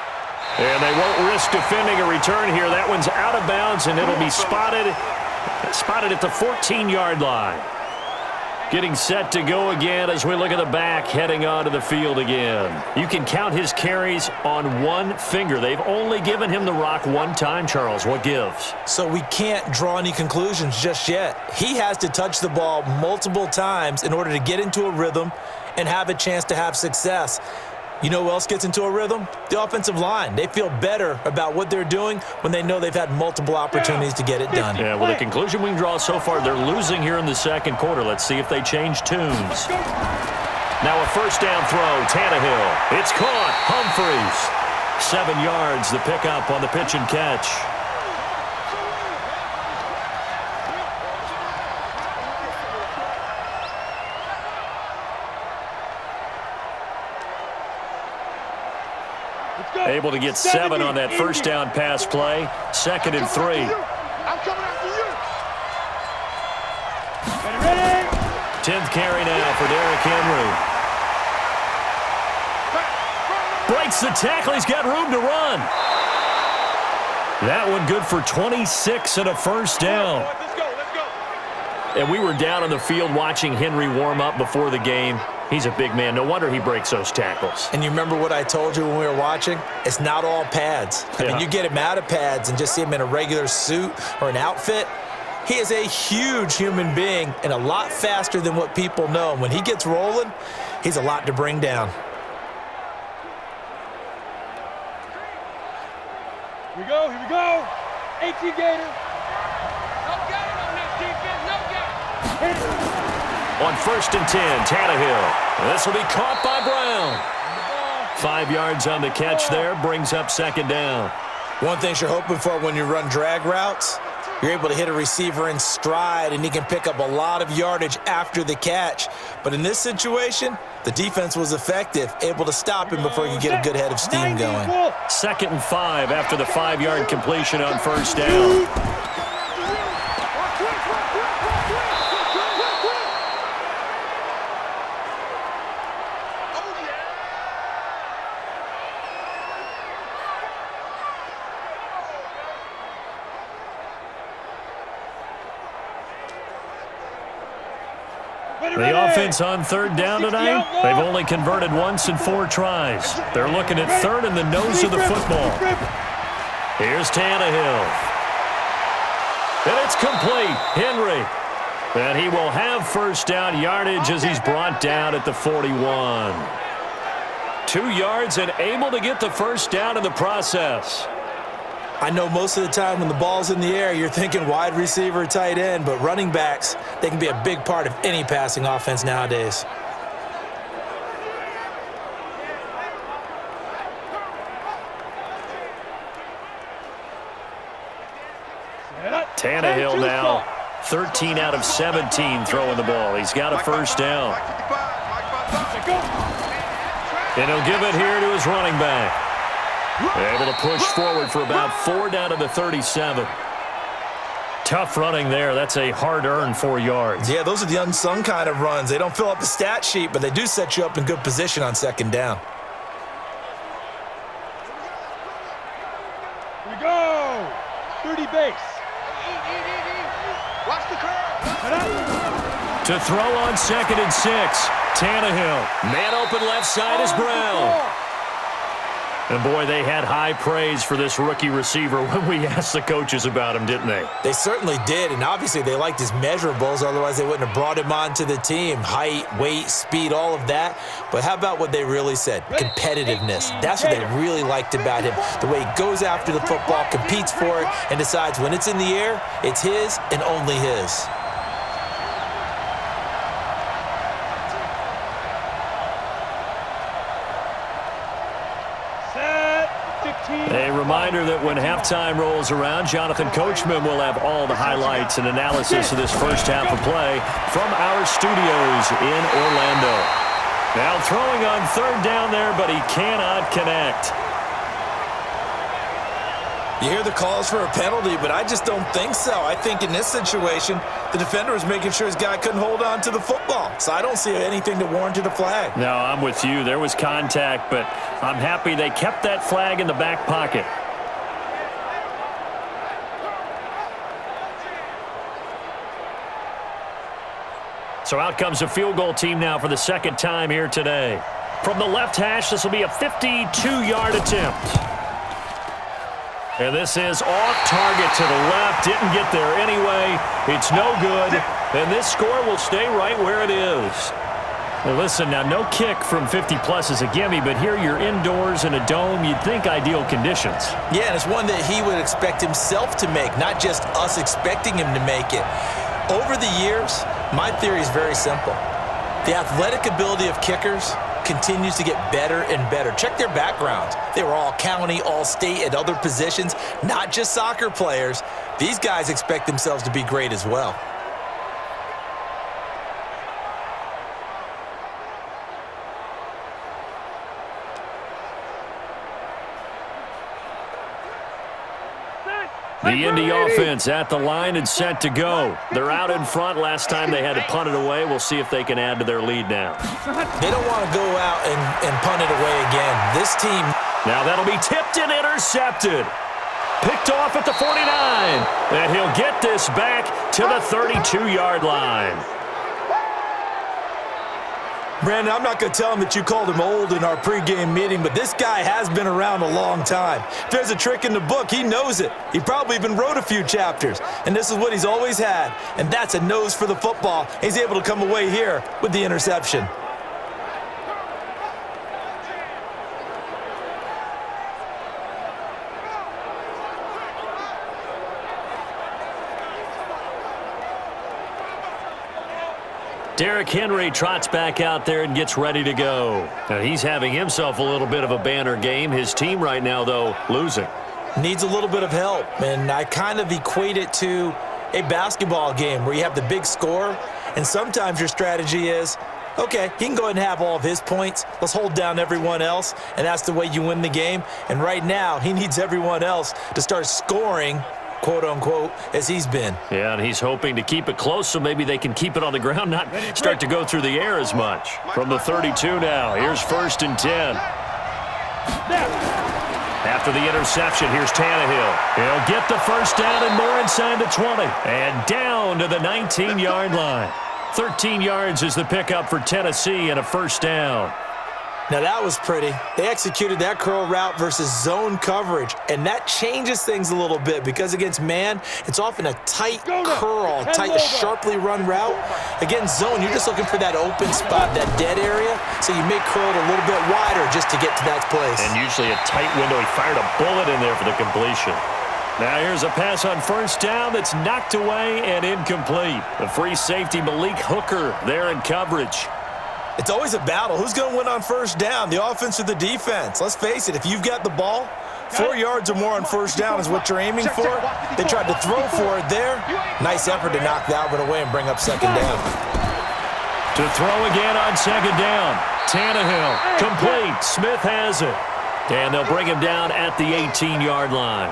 And they won't risk defending a return here. That one's out of bounds, and it'll be spotted at the 14-yard line. Getting set to go again as we look at the back, heading onto the field again. You can count his carries on one finger. They've only given him the rock one time, Charles. What gives? So we can't draw any conclusions just yet. He has to touch the ball multiple times in order to get into a rhythm and have a chance to have success. You know who else gets into a rhythm? The offensive line. They feel better about what they're doing when they know they've had multiple opportunities to get it done. Yeah, well, the conclusion we can draw so far, they're losing here in the second quarter. Let's see if they change tunes. Now a first down throw, Tannehill. It's caught, Humphries. 7 yards, the pickup on the pitch and catch. Able to get 7 on that first down pass play. 2nd and 3. I'm coming after you. 10th carry now for Derrick Henry. Breaks the tackle. He's got room to run. That one good for 26 and a first down. Let's go. And we were down on the field watching Henry warm up before the game. He's a big man. No wonder he breaks those tackles. And you remember what I told you when we were watching? It's not all pads. I mean, you get him out of pads and just see him in a regular suit or an outfit. He is a huge human being and a lot faster than what people know. And when he gets rolling, he's a lot to bring down. Here we go. 18 Gator. No game on this defense, no game. On 1st and 10, Tannehill. This will be caught by Brown. 5 yards on the catch there, brings up 2nd down. One thing you're hoping for when you run drag routes, you're able to hit a receiver in stride, and he can pick up a lot of yardage after the catch. But in this situation, the defense was effective, able to stop him before he could get a good head of steam going. 2nd and 5 after the 5-yard completion on 1st down. The offense on 3rd down tonight, they've only converted once in 4 tries. They're looking at 3rd in the nose of the football. Here's Tannehill. And it's complete. Henry. And he will have first down yardage as he's brought down at the 41. 2 yards and able to get the first down in the process. I know most of the time when the ball's in the air, you're thinking wide receiver, tight end, but running backs, they can be a big part of any passing offense nowadays. Tannehill now, 13 out of 17 throwing the ball. He's got a first down. And he'll give it here to his running back. Able to push forward for about 4 down to the 37. Tough running there. That's a hard-earned 4 yards. Yeah, those are the unsung kind of runs. They don't fill up the stat sheet, but they do set you up in good position on 2nd down. Here we go. 30 base. Watch the curve. To throw on 2nd and 6. Tannehill. Man open left side is Brown. And, boy, they had high praise for this rookie receiver when we asked the coaches about him, didn't they? They certainly did, and obviously they liked his measurables. Otherwise, they wouldn't have brought him onto the team. Height, weight, speed, all of that. But how about what they really said? Competitiveness. That's what they really liked about him. The way he goes after the football, competes for it, and decides when it's in the air, it's his and only his. A reminder that when halftime rolls around, Jonathan Coachman will have all the highlights and analysis of this first half of play from our studios in Orlando. Now throwing on third down there, but he cannot connect. You hear the calls for a penalty, but I just don't think so. I think in this situation, the defender was making sure his guy couldn't hold on to the football. So I don't see anything that warranted a flag. No, I'm with you. There was contact, but I'm happy they kept that flag in the back pocket. So out comes a field goal team now for the second time here today. From the left hash, this will be a 52-yard attempt. And this is off target to the left. Didn't get there anyway. It's no good. And this score will stay right where it is. Well, listen, now no kick from 50-plus is a gimme, but here you're indoors in a dome. You'd think ideal conditions. Yeah, and it's one that he would expect himself to make, not just us expecting him to make it. Over the years, my theory is very simple. The athletic ability of kickers continues to get better and better. Check their backgrounds. They were all county, all state, at other positions, not just soccer players. These guys expect themselves to be great as well. The Indy offense at the line and set to go. They're out in front. Last time they had to punt it away. We'll see if they can add to their lead now. They don't want to go out and punt it away again. This team... Now that'll be tipped and intercepted. Picked off at the 49. And he'll get this back to the 32-yard line. Brandon, I'm not going to tell him that you called him old in our pregame meeting, but this guy has been around a long time. If there's a trick in the book, he knows it. He probably even wrote a few chapters, and this is what he's always had, and that's a nose for the football. He's able to come away here with the interception. Derrick Henry trots back out there and gets ready to go. Now he's having himself a little bit of a banner game. His team right now, though, losing. Needs a little bit of help, and I kind of equate it to a basketball game where you have the big score, and sometimes your strategy is, okay, he can go ahead and have all of his points. Let's hold down everyone else, and that's the way you win the game. And right now, he needs everyone else to start scoring, quote-unquote, as he's been. Yeah, and he's hoping to keep it close so maybe they can keep it on the ground, not start to go through the air as much. From the 32 now, here's 1st and 10. After the interception, here's Tannehill. He'll get the first down and more inside the 20. And down to the 19-yard line. 13 yards is the pickup for Tennessee and a first down. Now that was pretty. They executed that curl route versus zone coverage, and that changes things a little bit because against man, it's often a tight curl, tight, sharply run route. Against zone, you're just looking for that open spot, that dead area, so you may curl it a little bit wider just to get to that place. And usually a tight window. He fired a bullet in there for the completion. Now here's a pass on first down that's knocked away and incomplete. The free safety Malik Hooker there in coverage. It's always a battle. Who's going to win on first down, the offense or the defense? Let's face it, if you've got the ball, 4 yards or more on first down is what you're aiming for. They tried to throw for it there. Nice effort to knock that one away and bring up second down. To throw again on second down. Tannehill, complete. Smith has it. And they'll bring him down at the 18-yard line.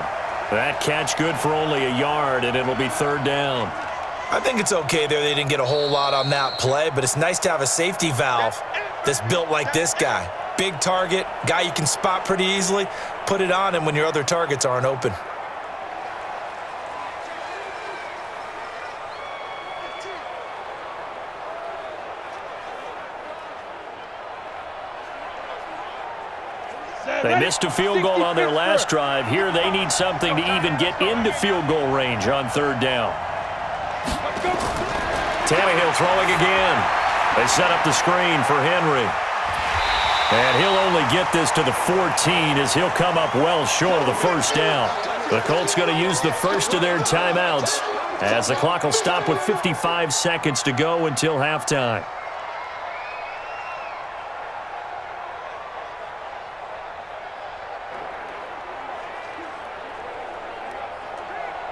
That catch good for only a yard, and it'll be third down. I think it's okay there. They didn't get a whole lot on that play, but it's nice to have a safety valve that's built like this guy. Big target, guy you can spot pretty easily. Put it on him when your other targets aren't open. Set. They missed a field goal on their last drive. Here they need something to even get into field goal range on third down. Tannehill throwing again. They set up the screen for Henry. And he'll only get this to the 14 as he'll come up well short of the first down. The Colts going to use the first of their timeouts as the clock will stop with 55 seconds to go until halftime.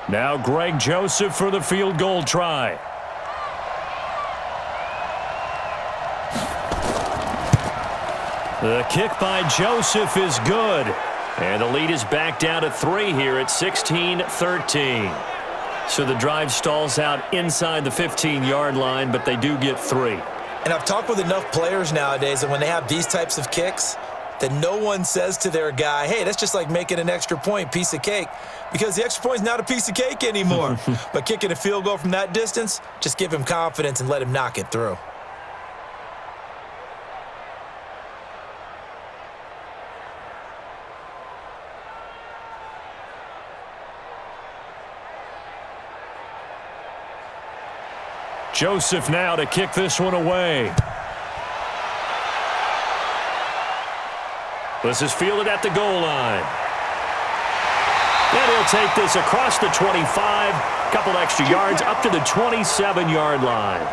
Now Greg Joseph for the field goal try. The kick by Joseph is good. And the lead is back down to 3 here at 16-13. So the drive stalls out inside the 15-yard line, but they do get 3. And I've talked with enough players nowadays that when they have these types of kicks, that no one says to their guy, hey, that's just like making an extra point, piece of cake, because the extra point is not a piece of cake anymore. But kicking a field goal from that distance, just give him confidence and let him knock it through. Joseph now to kick this one away. This is fielded at the goal line. And he'll take this across the 25, couple extra yards up to the 27-yard line.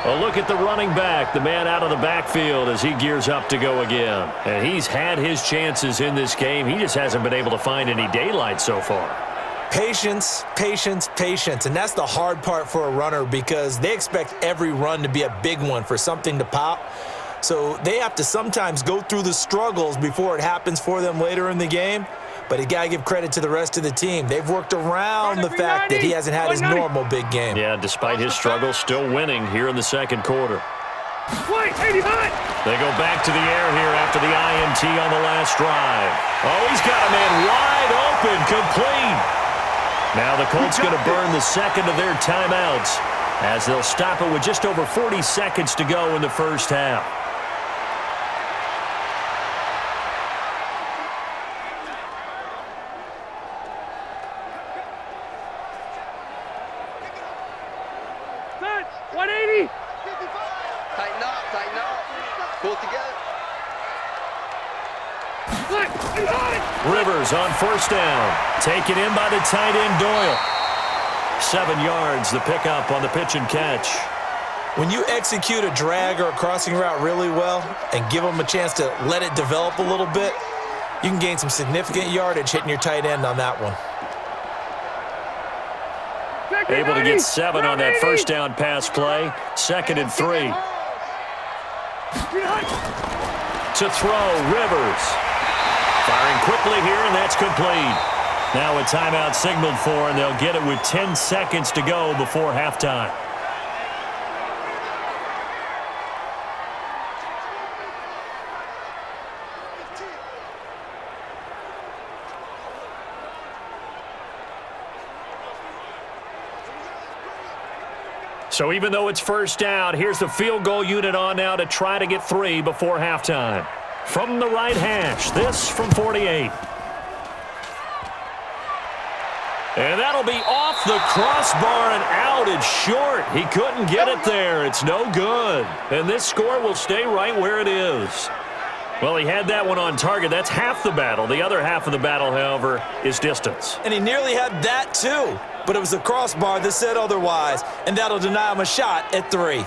A look at the running back, the man out of the backfield as he gears up to go again. And he's had his chances in this game. He just hasn't been able to find any daylight so far. Patience, patience, patience. And that's the hard part for a runner because they expect every run to be a big one for something to pop. So they have to sometimes go through the struggles before it happens for them later in the game. But you got to give credit to the rest of the team. They've worked around the fact that he hasn't had his normal big game. Yeah, despite his struggles, still winning here in the second quarter. They go back to the air here after the INT on the last drive. Oh, he's got a man wide open, complete. Now the Colts going to burn the second of their timeouts as they'll stop it with just over 40 seconds to go in the first half. Touch, 180. Tighten up, tighten up. Pull it together. Rivers on first down. Taken in by the tight end Doyle. 7 yards, the pickup on the pitch and catch. When you execute a drag or a crossing route really well and give them a chance to let it develop a little bit, you can gain some significant yardage hitting your tight end on that one. Able to get 7 on that first down pass play. 2nd and 3. To throw, Rivers. Firing quickly here, and that's complete. Now a timeout signaled for, and they'll get it with 10 seconds to go before halftime. So even though it's first down, here's the field goal unit on now to try to get 3 before halftime. From the right hash, this from 48. And that'll be off the crossbar and out. It's short. He couldn't get it there. It's no good. And this score will stay right where it is. Well, he had that one on target. That's half the battle. The other half of the battle, however, is distance. And he nearly had that too. But it was the crossbar that said otherwise. And that'll deny him a shot at 3.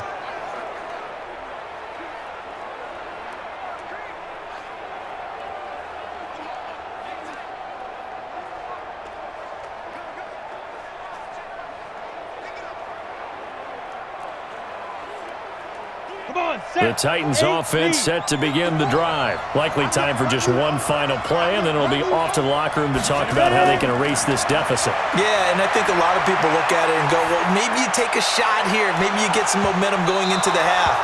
The Titans offense set to begin the drive. Likely time for just one final play, and then it'll be off to the locker room to talk about how they can erase this deficit. Yeah, and I think a lot of people look at it and go, well, maybe you take a shot here. Maybe you get some momentum going into the half.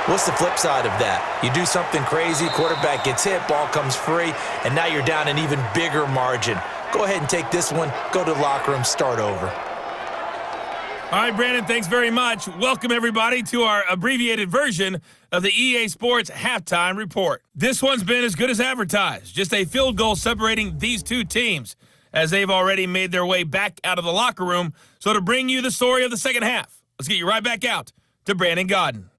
What's the flip side of that? You do something crazy, quarterback gets hit, ball comes free, and now you're down an even bigger margin. Go ahead and take this one, go to the locker room, start over. All right, Brandon, thanks very much. Welcome, everybody, to our abbreviated version of the EA Sports Halftime Report. This one's been as good as advertised. Just a field goal separating these two teams, as they've already made their way back out of the locker room. So to bring you the story of the second half, let's get you right back out to Brandon Godden.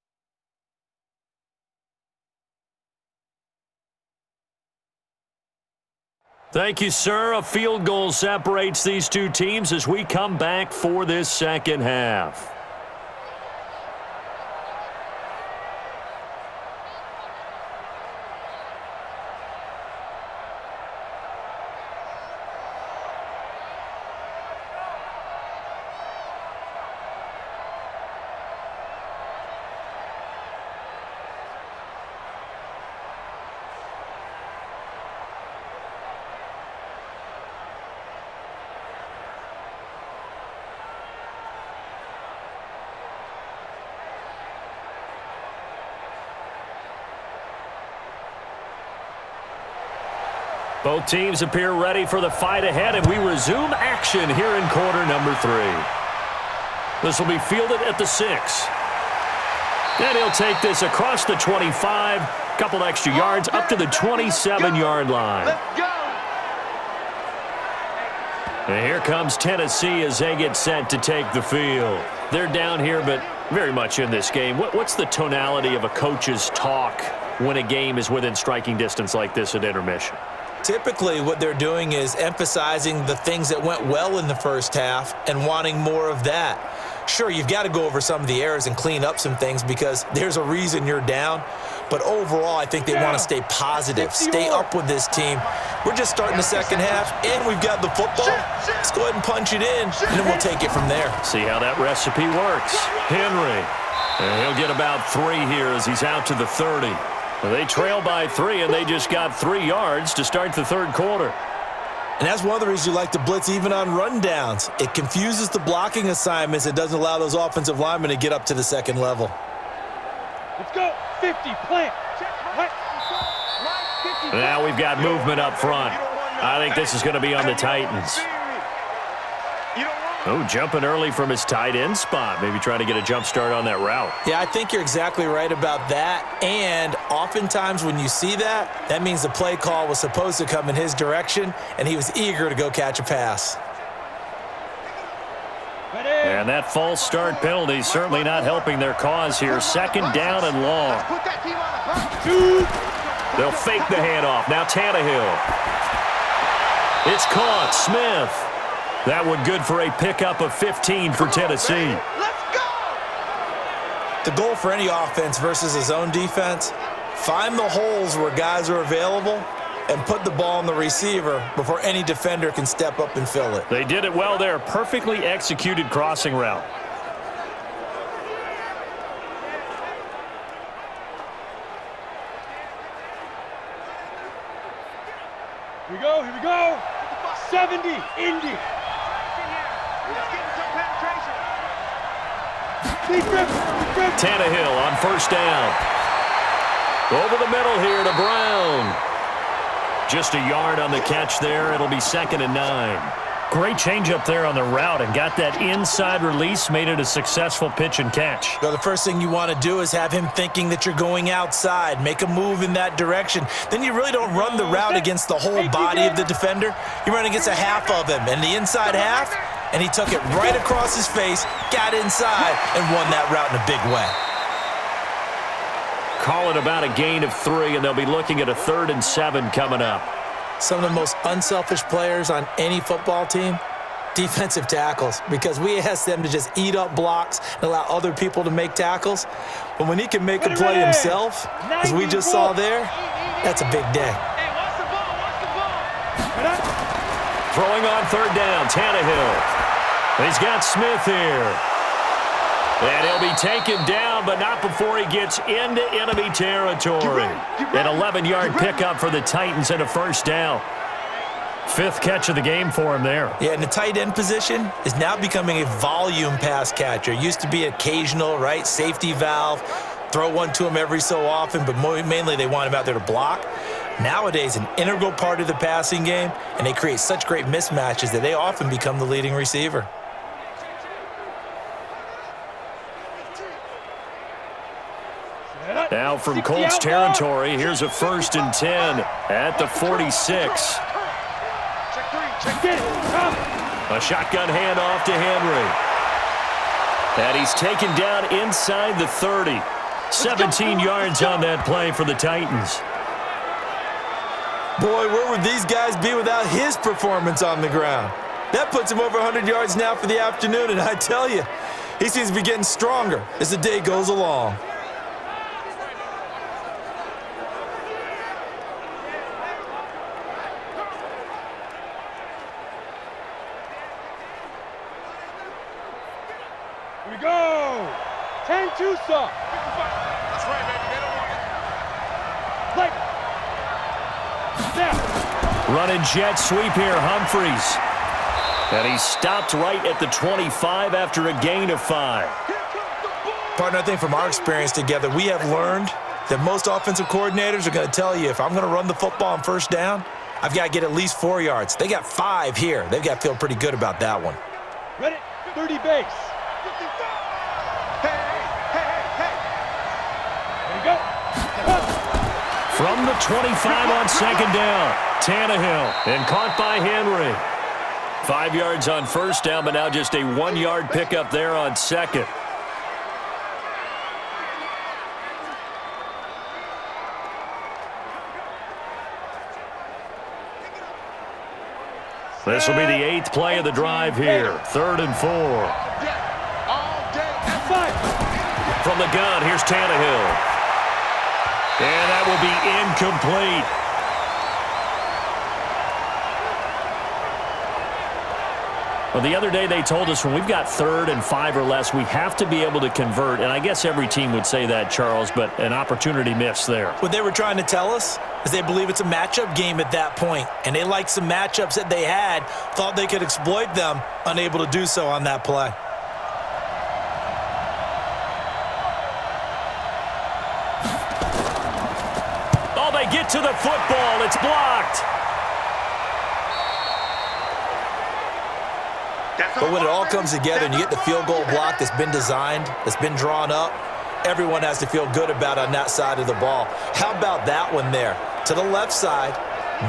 Thank you, sir. A field goal separates these two teams as we come back for this second half. Both teams appear ready for the fight ahead, and we resume action here in quarter number 3. This will be fielded at the 6. And he'll take this across the 25, couple extra yards up to the 27-yard line. Let's go. And here comes Tennessee as they get set to take the field. They're down here, but very much in this game. What's the tonality of a coach's talk when a game is within striking distance like this at intermission? Typically, what they're doing is emphasizing the things that went well in the first half and wanting more of that. Sure, you've got to go over some of the errors and clean up some things because there's a reason you're down. But overall, I think they want to stay positive, stay up with this team. We're just starting the second half, and we've got the football. Let's go ahead and punch it in, and then we'll take it from there. See how that recipe works. Henry, and he'll get about 3 here as he's out to the 30. Well, they trail by 3, and they just got 3 yards to start the third quarter. And that's one of the reasons you like to blitz even on rundowns. It confuses the blocking assignments. It doesn't allow those offensive linemen to get up to the second level. Let's go. 50, plant. Now we've got movement up front. I think this is going to be on the Titans. Oh, jumping early from his tight end spot. Maybe trying to get a jump start on that route. Yeah, I think you're exactly right about that. And oftentimes when you see that, that means the play call was supposed to come in his direction, and he was eager to go catch a pass. And that false start penalty certainly not helping their cause here. Second down and long. They'll fake the handoff. Now Tannehill. It's caught. Smith. That one good for a pickup of 15 for Tennessee. Let's go. The goal for any offense versus his own defense, find the holes where guys are available and put the ball on the receiver before any defender can step up and fill it. They did it well there. Perfectly executed crossing route. Here we go, here we go. 70, Indy. Tannehill on first down. Over the middle here to Brown. Just a yard on the catch there. It'll be 2nd and 9. Great change up there on the route and got that inside release, made it a successful pitch and catch. So the first thing you want to do is have him thinking that you're going outside, make a move in that direction. Then you really don't run the route against the whole body of the defender. You run against a half of him, and the inside half, and he took it right across his face, got inside, and won that route in a big way. Call it about a gain of 3, and they'll be looking at a 3rd and 7 coming up. Some of the most unselfish players on any football team, defensive tackles, because we ask them to just eat up blocks and allow other people to make tackles. But when he can make a play himself, as we just saw there, that's a big day. Throwing on 3rd down, Tannehill. He's got Smith here. And he'll be taken down, but not before he gets into enemy territory. An 11-yard pickup for the Titans and a first down. 5th catch of the game for him there. Yeah, and the tight end position is now becoming a volume pass catcher. Used to be occasional, right? Safety valve. Throw one to him every so often, but mainly they want him out there to block. Nowadays, an integral part of the passing game, and they create such great mismatches that they often become the leading receiver. Now from Colts territory, here's a 1st and 10 at the 46. A shotgun handoff to Henry. And he's taken down inside the 30. 17 yards on that play for the Titans. Boy, where would these guys be without his performance on the ground? That puts him over 100 yards now for the afternoon, and I tell you, he seems to be getting stronger as the day goes along. Here we go. 10-2 stop. That's right, baby. They don't want it. Play. Snap. Running jet sweep here, Humphries. And he stopped right at the 25 after a gain of 5. Partner, I think from our experience together, we have learned that most offensive coordinators are going to tell you, if I'm going to run the football on 1st down, I've got to get at least 4 yards. They got 5 here. They've got to feel pretty good about that one. Ready? 30 base. Hey, hey, hey, There you go. From the 25 on 2nd down, Tannehill, and caught by Henry. 5 yards on 1st down, but now just a 1-yard pickup there on 2nd. This will be the 8th play of the drive here. 3rd and 4. all day. Five. From the gun, here's Tannehill. And that will be incomplete. Well, the other day they told us when we've got 3rd and 5 or less, we have to be able to convert. And I guess every team would say that, Charles, but an opportunity missed there. What they were trying to tell us is they believe it's a matchup game at that point, and they liked some matchups that they had, thought they could exploit them, unable to do so on that play. Oh, they get to the football. It's blocked. But when it all comes together and you get the field goal block that's been designed, that's been drawn up, everyone has to feel good about on that side of the ball. How about that one there? To the left side,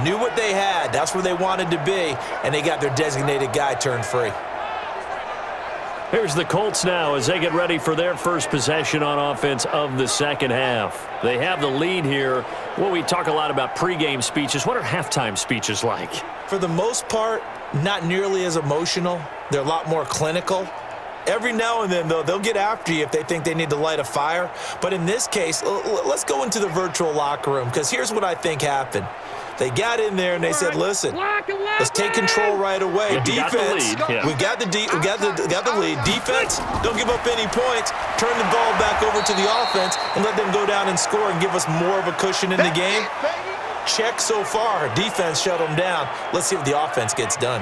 knew what they had. That's where they wanted to be, and they got their designated guy turned free. Here's the Colts now as they get ready for their first possession on offense of the 2nd half. They have the lead here. Well, we talk a lot about pregame speeches. What are halftime speeches like? For the most part, not nearly as emotional. They're a lot more clinical. Every now and then, though, they'll get after you if they think they need to light a fire. But in this case, let's go into the virtual locker room, because here's what I think happened. They got in there and they said, listen, let's take control right away. Defense, we got the lead. Defense, don't give up any points. Turn the ball back over to the offense and let them go down and score and give us more of a cushion in the game. Check so far. Defense shut them down. Let's see what the offense gets done.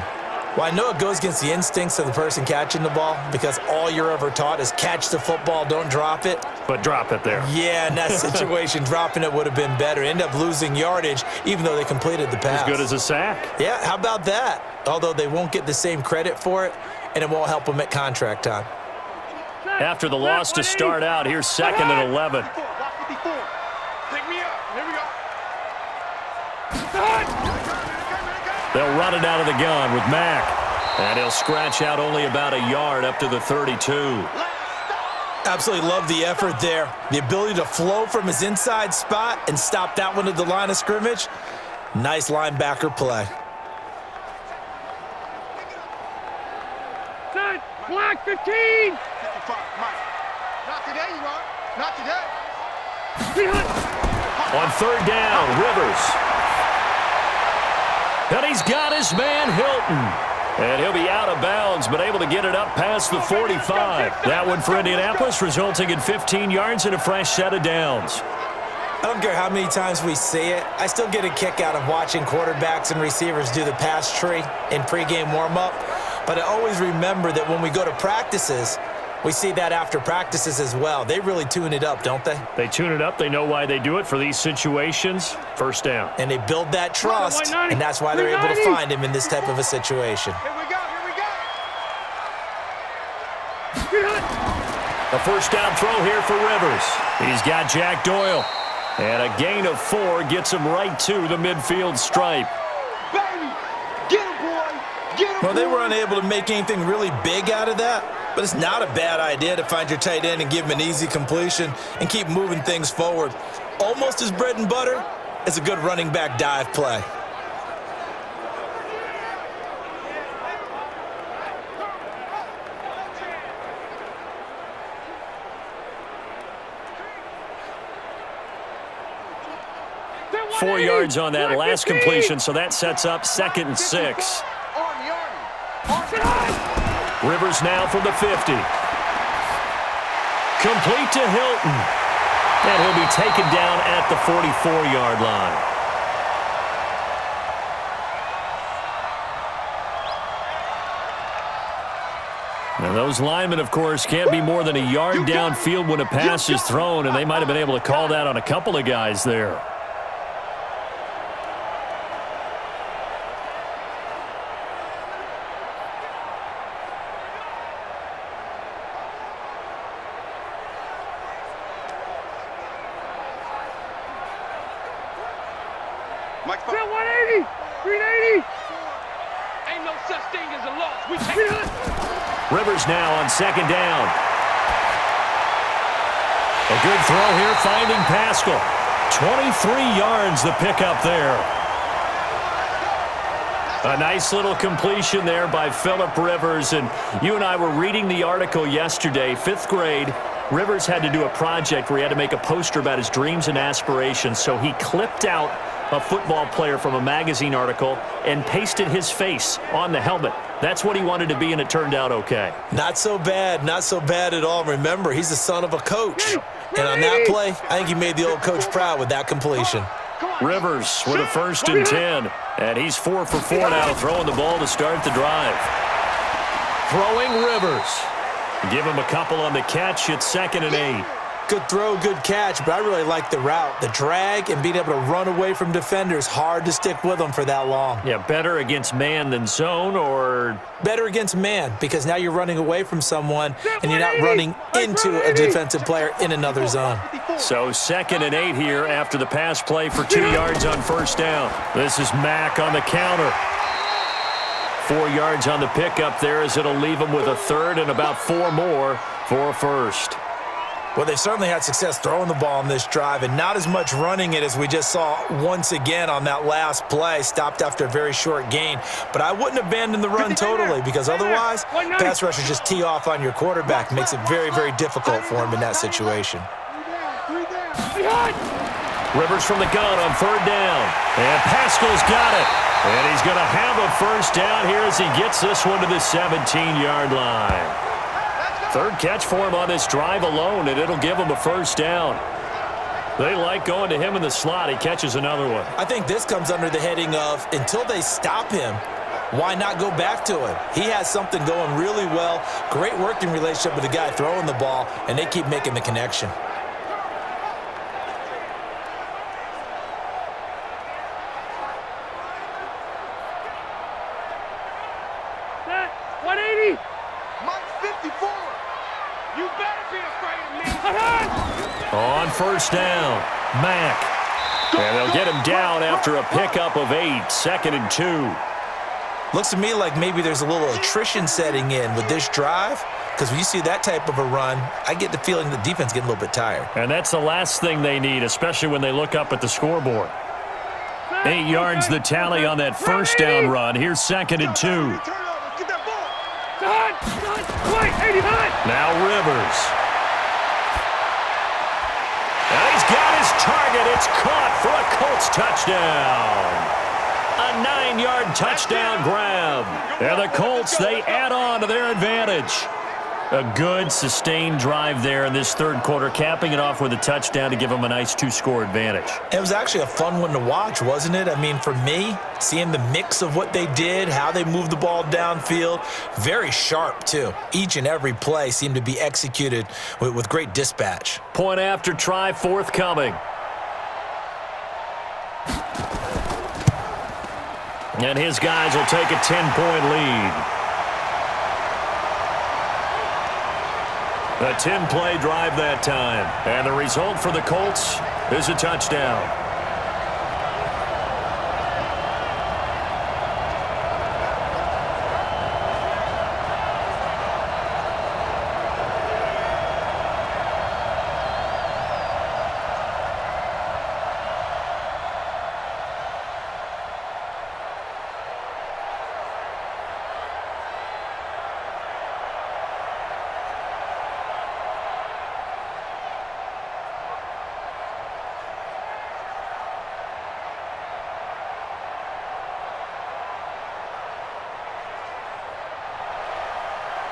Well, I know it goes against the instincts of the person catching the ball, because all you're ever taught is catch the football, don't drop it. But drop it there. Yeah, in that situation, dropping it would have been better. End up losing yardage, even though they completed the pass. As good as a sack. Yeah, how about that? Although they won't get the same credit for it, and it won't help them at contract time. After the loss to start out, here's 2nd and 11. Take me up. Here we go. They'll run it out of the gun with Mack. And he'll scratch out only about a yard up to the 32. Absolutely love the effort there. The ability to flow from his inside spot and stop that one at the line of scrimmage. Nice linebacker play. Set. Block 15. 55, Mike. Not today, you are. Not today. On 3rd down, Rivers. And he's got his man, Hilton. And he'll be out of bounds, but able to get it up past the 45. That one for Indianapolis, resulting in 15 yards and a fresh set of downs. I don't care how many times we see it. I still get a kick out of watching quarterbacks and receivers do the pass tree in pregame warm-up. But I always remember that when we go to practices, we see that after practices as well. They really tune it up, don't they? They tune it up. They know why they do it for these situations. 1st down. And they build that trust, and that's why they're able to find him in this type of a situation. Here we go. Here we go. A first down throw here for Rivers. He's got Jack Doyle. And a gain of 4 gets him right to the midfield stripe. Baby, get him, boy. Get him, Well, they were unable to make anything really big out of that, but it's not a bad idea to find your tight end and give him an easy completion and keep moving things forward. Almost his bread and butter. It's a good running back dive play. Four yards on that last completion, so that sets up 2nd and 6. Rivers now from the 50. Complete to Hilton. And he'll be taken down at the 44-yard line. Now those linemen, of course, can't be more than a yard downfield when a pass is thrown, and they might have been able to call that on a couple of guys there. Mike, 180, 380. Ain't no such thing as a loss. We take it. Rivers now on 2nd down. A good throw here, finding Pascal. 23 yards the pickup there. A nice little completion there by Phillip Rivers. And you and I were reading the article yesterday, 5th grade. Rivers had to do a project where he had to make a poster about his dreams and aspirations. So he clipped out a football player from a magazine article and pasted his face on the helmet. That's what he wanted to be, and it turned out okay. Not so bad at all. Remember, he's the son of a coach. And on that play, I think he made the old coach proud with that completion. Rivers with a 1st and 10. And he's 4 for 4 now, throwing the ball to start the drive. Throwing Rivers. Give him a couple on the catch. It's 2nd and 8. Good throw, good catch, but I really like the route. The drag and being able to run away from defenders, hard to stick with them for that long. Yeah, better against man than zone, or? Better against man, because now you're running away from someone and you're not running into a defensive player in another zone. So 2nd and 8 here after the pass play for 2 yards on 1st down. This is Mack on the counter. 4 yards on the pickup there, as it'll leave him with a 3rd and about 4 more for a 1st. Well, they certainly had success throwing the ball on this drive, and not as much running it as we just saw once again on that last play. Stopped after a very short gain. But I wouldn't abandon the run totally, because otherwise, pass rushers just tee off on your quarterback. Makes it very, very difficult for him in that situation. Rivers from the gun on 3rd down. And Pascal's got it. And he's going to have a 1st down here as he gets this one to the 17-yard line. 3rd catch for him on this drive alone, and it'll give him a 1st down. They like going to him in the slot. He catches another one. I think this comes under the heading of, until they stop him, why not go back to him? He has something going really well. Great working relationship with the guy throwing the ball, and they keep making the connection. Set, 180. Mike 54. You better be afraid of me. On 1st down, Mack. And they'll get him down after a pickup of 8, 2nd and 2. Looks to me like maybe there's a little attrition setting in with this drive, because when you see that type of a run, I get the feeling the defense getting a little bit tired. And that's the last thing they need, especially when they look up at the scoreboard. 8 yards the tally on that 1st down run. Here's 2nd and 2. Now Rivers. And he's got his target. It's caught for a Colts touchdown. A 9-yard touchdown grab. And the Colts, they add on to their advantage. A good, sustained drive there in this 3rd quarter, capping it off with a touchdown to give them a nice 2-score advantage. It was actually a fun one to watch, wasn't it? I mean, for me, seeing the mix of what they did, how they moved the ball downfield, very sharp, too. Each and every play seemed to be executed with great dispatch. Point after try forthcoming. And his guys will take a 10-point lead. A 10-play drive that time. And the result for the Colts is a touchdown.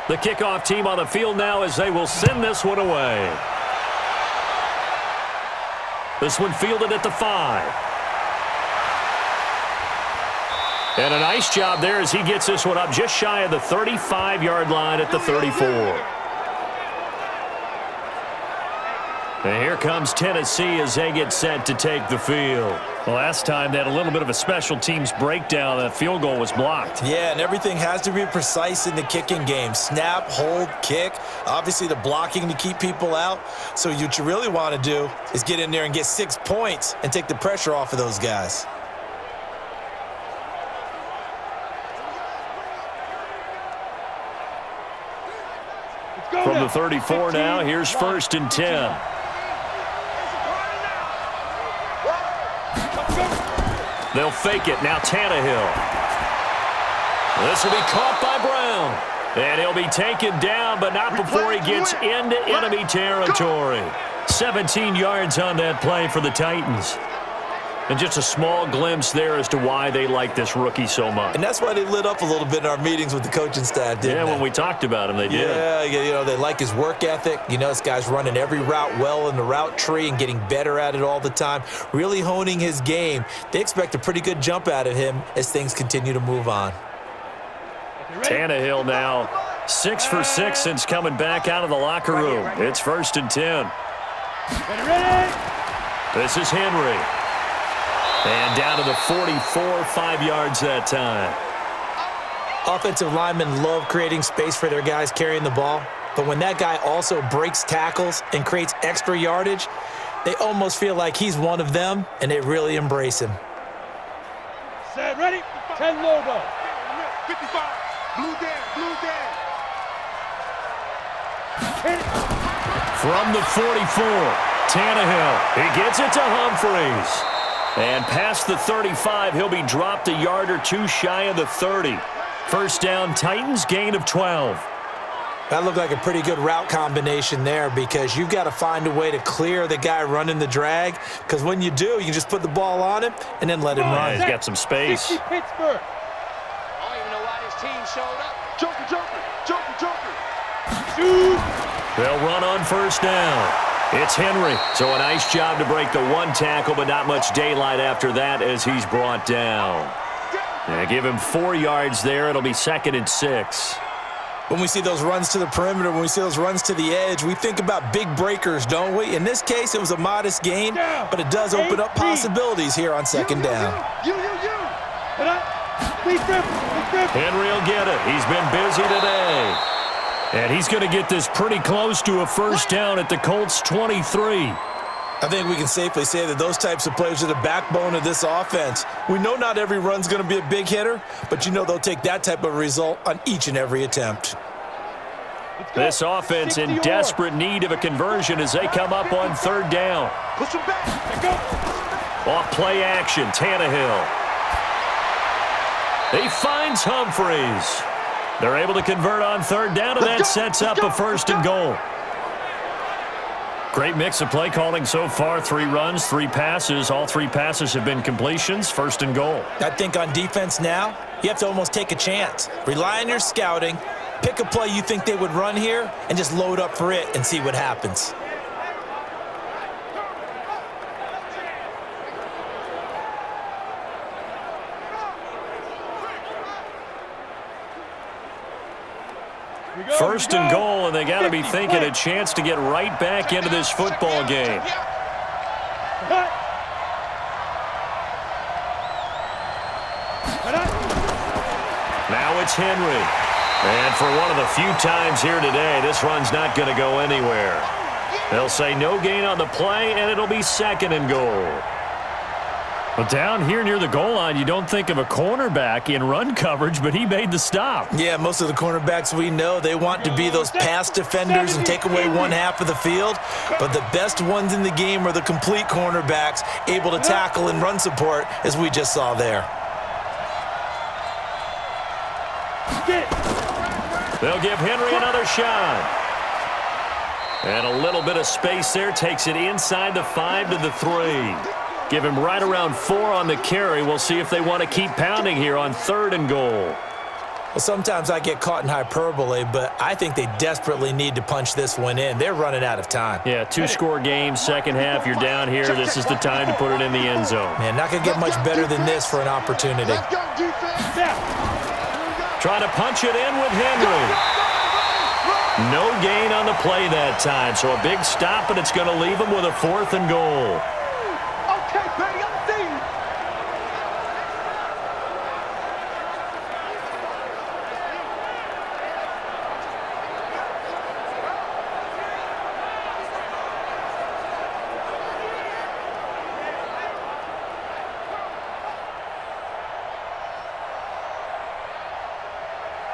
The kickoff team on the field now as they will send this one away. This one fielded at the 5. And a nice job there as he gets this one up just shy of the 35-yard line at the 34. And here comes Tennessee as they get set to take the field. Well, last time they had a little bit of a special teams breakdown. That field goal was blocked. Yeah, and everything has to be precise in the kicking game. Snap, hold, kick. Obviously, the blocking to keep people out. So what you really want to do is get in there and get 6 points and take the pressure off of those guys. From the 34 now, here's 1st and 10. They'll fake it. Now Tannehill. This will be caught by Brown. And he'll be taken down, but not before he gets into enemy territory. 17 yards on that play for the Titans. And just a small glimpse there as to why they like this rookie so much. And that's why they lit up a little bit in our meetings with the coaching staff, didn't they? Yeah, when we talked about him, they did. Yeah, you know, they like his work ethic. You know, this guy's running every route well in the route tree and getting better at it all the time, really honing his game. They expect a pretty good jump out of him as things continue to move on. Tannehill now 6 for 6 since coming back out of the locker room. It's 1st and 10. This is Henry. And down to the 44, 5 yards that time. Offensive linemen love creating space for their guys carrying the ball, but when that guy also breaks tackles and creates extra yardage, they almost feel like he's one of them, and they really embrace him. Set, ready? 10 logo. 55. Blue down. From the 44, Tannehill. He gets it to Humphreys. And past the 35, he'll be dropped a yard or two shy of the 30. First down, Titans, gain of 12. That looked like a pretty good route combination there because you've got to find a way to clear the guy running the drag, because when you do, you just put the ball on him and then let him run. He's got some space. 60 Pittsburgh. I don't even know why this team showed up. Joker. Shoot. They'll run on first down. It's Henry. So a nice job to break the one tackle, but not much daylight after that as he's brought down. And give him 4 yards there. It'll be 2nd and 6. When we see those runs to the perimeter, when we see those runs to the edge, we think about big breakers, don't we? In this case, it was a modest gain, but it does open up possibilities here on 2nd down. Henry will get it. He's been busy today. And he's going to get this pretty close to a first down at the Colts 23. I think we can safely say that those types of plays are the backbone of this offense. We know not every run's going to be a big hitter, but you know they'll take that type of result on each and every attempt. This offense in desperate need of a conversion as they come up on 3rd down. Push him back. Off play action, Tannehill. He finds Humphreys. They're able to convert on 3rd down, and that sets up a 1st and goal. Great mix of play calling so far. 3 runs, 3 passes. All 3 passes have been completions. 1st and goal. I think on defense now, you have to almost take a chance. Rely on your scouting. Pick a play you think they would run here and just load up for it and see what happens. First and goal, and they got to be thinking a chance to get right back into this football game. Now it's Henry. And for one of the few times here today, this run's not going to go anywhere. They'll say no gain on the play, and it'll be 2nd and goal. But down here near the goal line, you don't think of a cornerback in run coverage, but he made the stop. Yeah, most of the cornerbacks we know, they want to be those pass defenders and take away one half of the field. But the best ones in the game are the complete cornerbacks, able to tackle and run support, as we just saw there. They'll give Henry another shot. And a little bit of space there takes it inside the 5 to the 3. Give him right around 4 on the carry. We'll see if they want to keep pounding here on 3rd and goal. Well, sometimes I get caught in hyperbole, but I think they desperately need to punch this one in. They're running out of time. Yeah, 2-score game, second half. You're down here. This is the time to put it in the end zone. Man, not going to get much better than this for an opportunity. Trying to punch it in with Henry. No gain on the play that time, so a big stop, and it's going to leave him with a 4th and goal.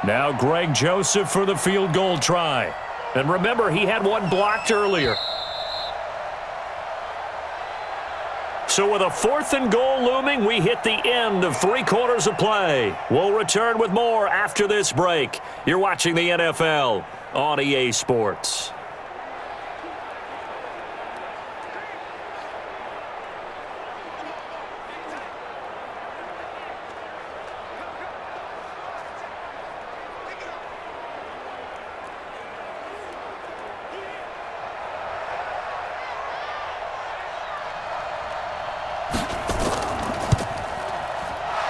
Now Greg Joseph for the field goal try. And remember, he had one blocked earlier. So with a 4th and goal looming, we hit the end of 3 quarters of play. We'll return with more after this break. You're watching the NFL on EA Sports.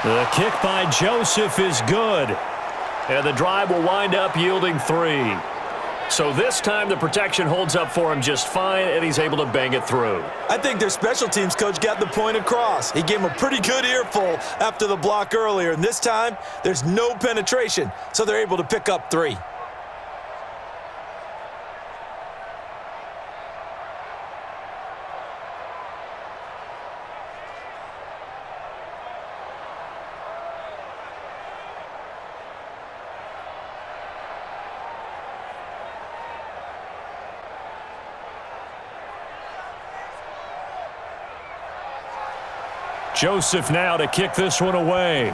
The kick by Joseph is good. And the drive will wind up yielding 3. So this time the protection holds up for him just fine, and he's able to bang it through. I think their special teams coach got the point across. He gave him a pretty good earful after the block earlier, and this time there's no penetration, so they're able to pick up 3. Joseph now to kick this one away.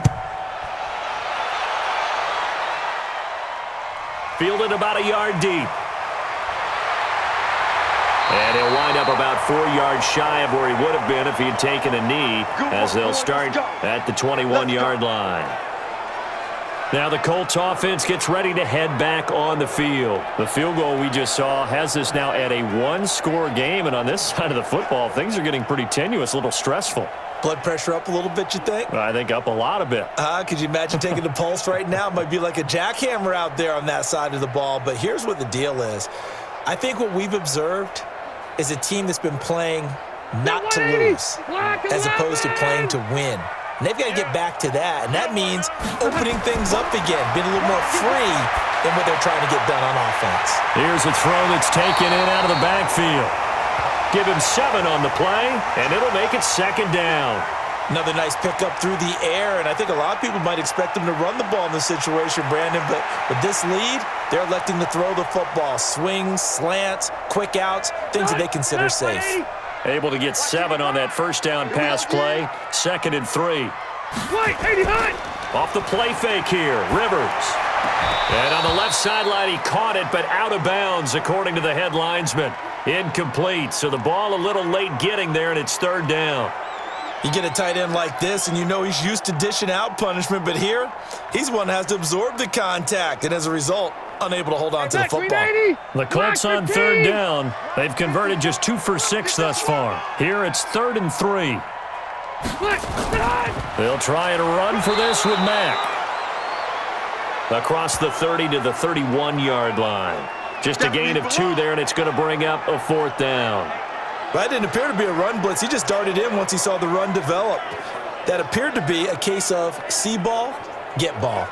Fielded about a yard deep. And he'll wind up about 4 yards shy of where he would have been if he had taken a knee, as they'll start at the 21-yard line. Now the Colts offense gets ready to head back on the field. The field goal we just saw has us now at a 1-score game, and on this side of the football, things are getting pretty tenuous, a little stressful. Blood pressure up a little bit, you think? I think up a lot a bit. Could you imagine taking the pulse right now? It might be like a jackhammer out there on that side of the ball. But here's what the deal is. I think what we've observed is a team that's been playing not to lose as opposed to playing to win. And they've got to get back to that. And that means opening things up again, being a little more free than what they're trying to get done on offense. Here's a throw that's taken in out of the backfield. Give him 7 on the play, and it'll make it 2nd down. Another nice pickup through the air, and I think a lot of people might expect them to run the ball in this situation, Brandon, but with this lead, they're electing to throw the football. Swings, slants, quick outs, things that they consider safe. Able to get 7 on that first down pass play. 2nd and 3. Off the play fake here, Rivers. And on the left sideline, he caught it, but out of bounds, according to the head linesman. Incomplete, so the ball a little late getting there, and it's 3rd down. You get a tight end like this, and you know he's used to dishing out punishment, but here, he's one that has to absorb the contact, and as a result, unable to hold on to the football. The Colts on 3rd down. They've converted just 2 for 6 thus far. Here it's 3rd and 3. They'll try and run for this with Mack. Across the 30 to the 31-yard line. Just a gain of 2 there, and it's going to bring up a 4th down. That didn't appear to be a run blitz. He just darted in once he saw the run develop. That appeared to be a case of see ball, get ball.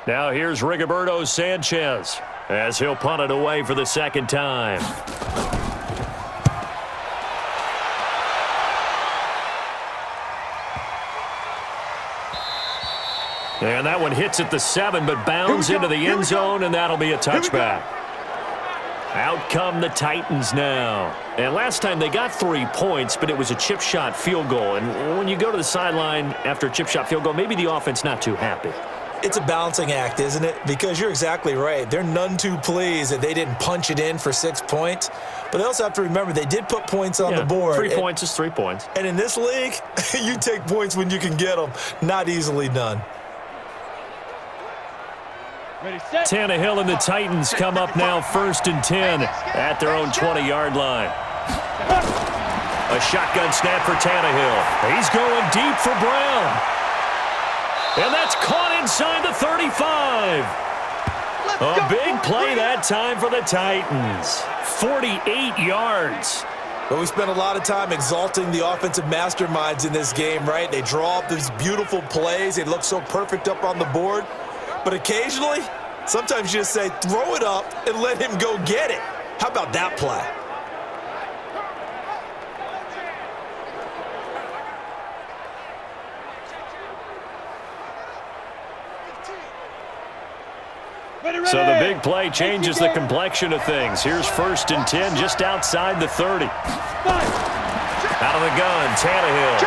Now here's Rigoberto Sanchez as he'll punt it away for the second time. And that one hits at the 7, but bounds into the end zone, and that'll be a touchback. Out come the Titans now. And last time they got 3 points, but it was a chip shot field goal. And when you go to the sideline after a chip shot field goal, maybe the offense not too happy. It's a balancing act, isn't it? Because you're exactly right. They're none too pleased that they didn't punch it in for 6 points. But they also have to remember they did put points on the board. 3 points is 3 points. And in this league, you take points when you can get them. Not easily done. Tannehill and the Titans come up now 1st and 10 at their own 20-yard line. A shotgun snap for Tannehill. He's going deep for Brown. And that's caught inside the 35. A big play that time for the Titans. 48 yards. But we spent a lot of time exalting the offensive masterminds in this game, right? They draw up these beautiful plays. They look so perfect up on the board. But occasionally, sometimes you just say, throw it up and let him go get it. How about that play? So the big play changes the complexion of things. Here's 1st and 10 just outside the 30. Out of the gun, Tannehill.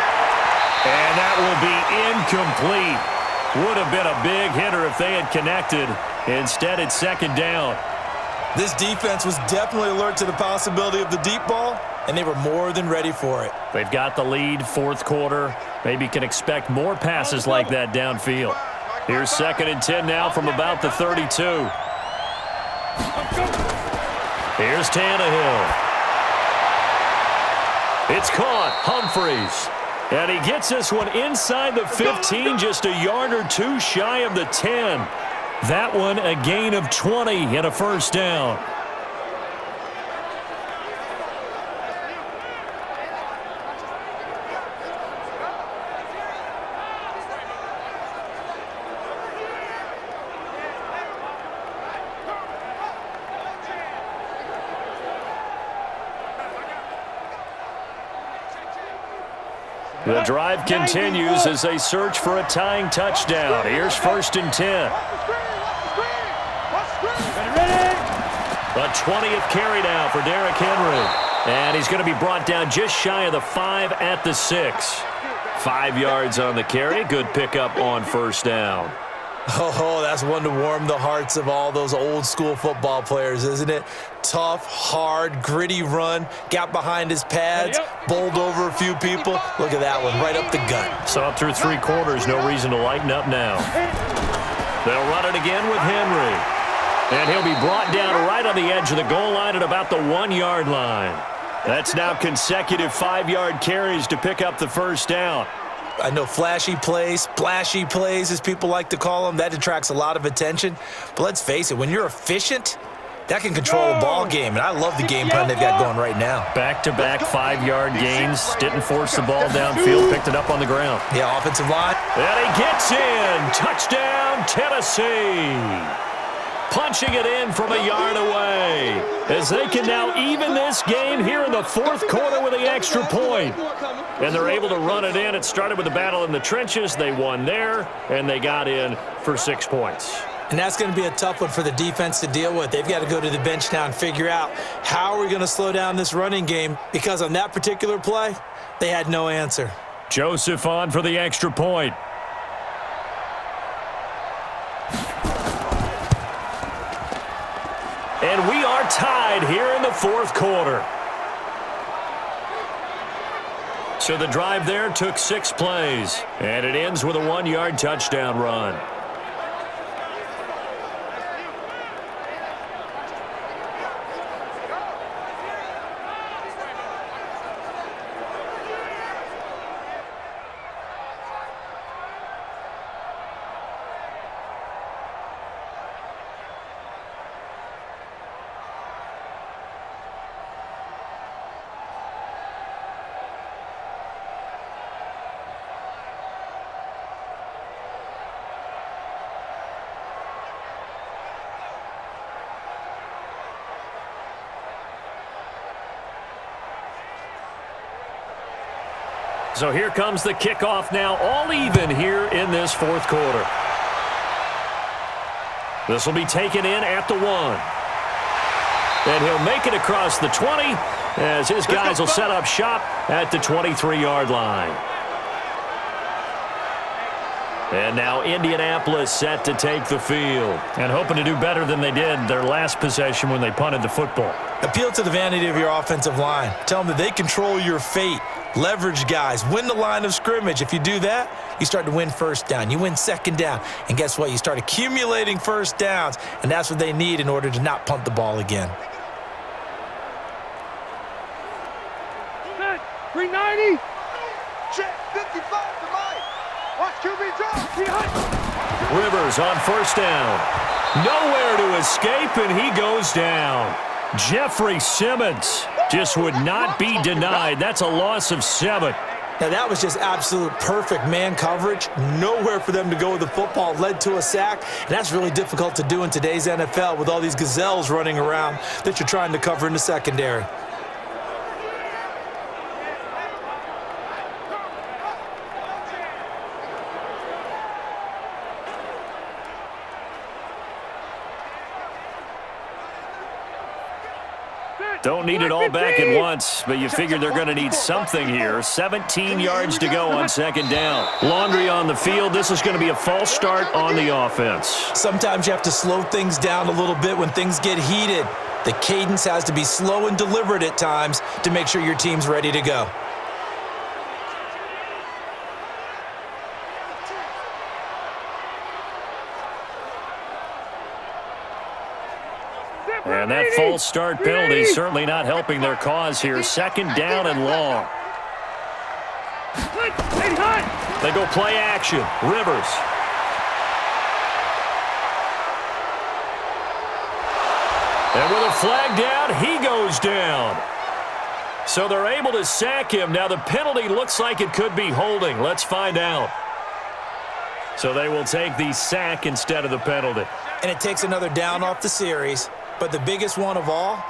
And that will be incomplete. Would have been a big hitter if they had connected. Instead, it's 2nd down. This defense was definitely alert to the possibility of the deep ball, and they were more than ready for it. They've got the lead, 4th quarter. Maybe can expect more passes like that downfield. Here's 2nd and 10 now from about the 32. Here's Tannehill. It's caught. Humphreys. And he gets this one inside the 15, just a yard or 2 shy of the 10. That one a gain of 20 and a 1st down. The drive continues as they search for a tying touchdown. Here's 1st and 10. A 20th carry now for Derrick Henry. And he's going to be brought down just shy of the 5 at the 6. 5 yards on the carry. Good pickup on 1st down. Oh, that's one to warm the hearts of all those old-school football players, isn't it? Tough, hard, gritty run, got behind his pads, bowled over a few people. Look at that one, right up the gut. So up through 3 quarters, no reason to lighten up now. They'll run it again with Henry. And he'll be brought down right on the edge of the goal line at about the 1-yard line. That's now consecutive 5-yard carries to pick up the 1st down. I know flashy plays, splashy plays, as people like to call them, that attracts a lot of attention. But let's face it, when you're efficient, that can control a ball game. And I love the game plan they've got going right now. Back-to-back 5-yard gains. Didn't force the ball downfield. Picked it up on the ground. Yeah, offensive line. And he gets in. Touchdown, Tennessee. Punching it in from a yard away as they can now even this game here in the 4th quarter with the extra point. And they're able to run it in. It started with a battle in the trenches. They won there, and they got in for 6 points. And that's going to be a tough one for the defense to deal with. They've got to go to the bench now and figure out how are we going to slow down this running game, because on that particular play, they had no answer. Joseph on for the extra point. And we are tied here in the 4th quarter. So the drive there took 6 plays, and it ends with a 1-yard touchdown run. So here comes the kickoff now, all even here in this fourth quarter. This will be taken in at the 1. And he'll make it across the 20 as his guys will set up shop at the 23-yard line. And now Indianapolis set to take the field. And hoping to do better than they did their last possession when they punted the football. Appeal to the vanity of your offensive line. Tell them that they control your fate. Leverage guys. Win the line of scrimmage. If you do that, you start to win first down. You win second down. And guess what? You start accumulating first downs. And that's what they need in order to not punt the ball again. 390. Check 55 to Mike. Watch QB drop. Rivers on first down. Nowhere to escape, and he goes down. Jeffrey Simmons just would not be denied. That's a loss of 7. Now, that was just absolute perfect man coverage. Nowhere for them to go with the football. Led to a sack. And that's really difficult to do in today's NFL with all these gazelles running around that you're trying to cover in the secondary. Don't need it all back at once, but you figure they're going to need something here. 17 yards to go on second down. Laundry on the field. This is going to be a false start on the offense. Sometimes you have to slow things down a little bit when things get heated. The cadence has to be slow and deliberate at times to make sure your team's ready to go. And that false start penalty is certainly not helping their cause here. Second down and long. They go play action. Rivers. And with a flag down, he goes down. So they're able to sack him. Now the penalty looks like it could be holding. Let's find out. So they will take the sack instead of the penalty. And it takes another down off the series. But the biggest one of all,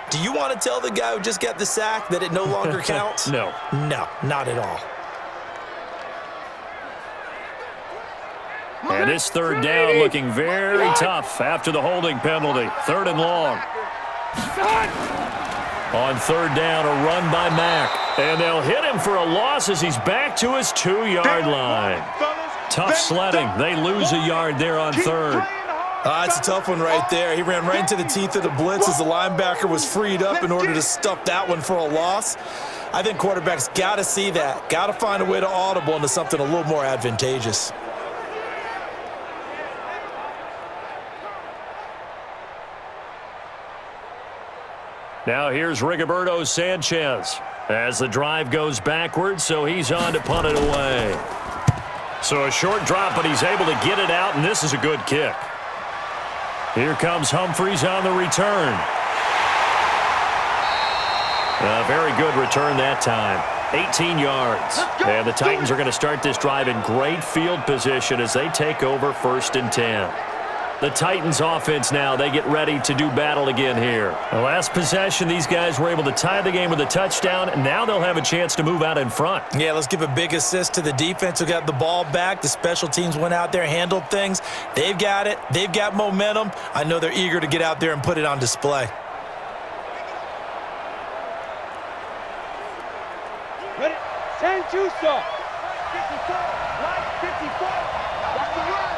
do you want to tell the guy who just got the sack that it no longer counts? No. No, not at all. And this third down looking very tough after the holding penalty. Third and long. On third down, a run by Mack. And they'll hit him for a loss as he's back to his 2-yard line. Tough sledding. They lose a yard there on third. It's a tough one right there. He ran right into the teeth of the blitz as the linebacker was freed up in order to stuff that one for a loss. I think quarterbacks got to see that. Got to find a way to audible into something a little more advantageous. Now here's Rigoberto Sanchez as the drive goes backwards, so he's on to punt it away. So a short drop, but he's able to get it out, and this is a good kick. Here comes Humphries on the return. A very good return that time. 18 yards. And the Titans are going to start this drive in great field position as they take over 1st and 10. The Titans offense now, they get ready to do battle again here. The last possession, these guys were able to tie the game with a touchdown, and now they'll have a chance to move out in front. Yeah, let's give a big assist to the defense who got the ball back. The special teams went out there, handled things. They've got it. They've got momentum. I know they're eager to get out there and put it on display. Ready? San Justo. 54. Right, 54. That's the run.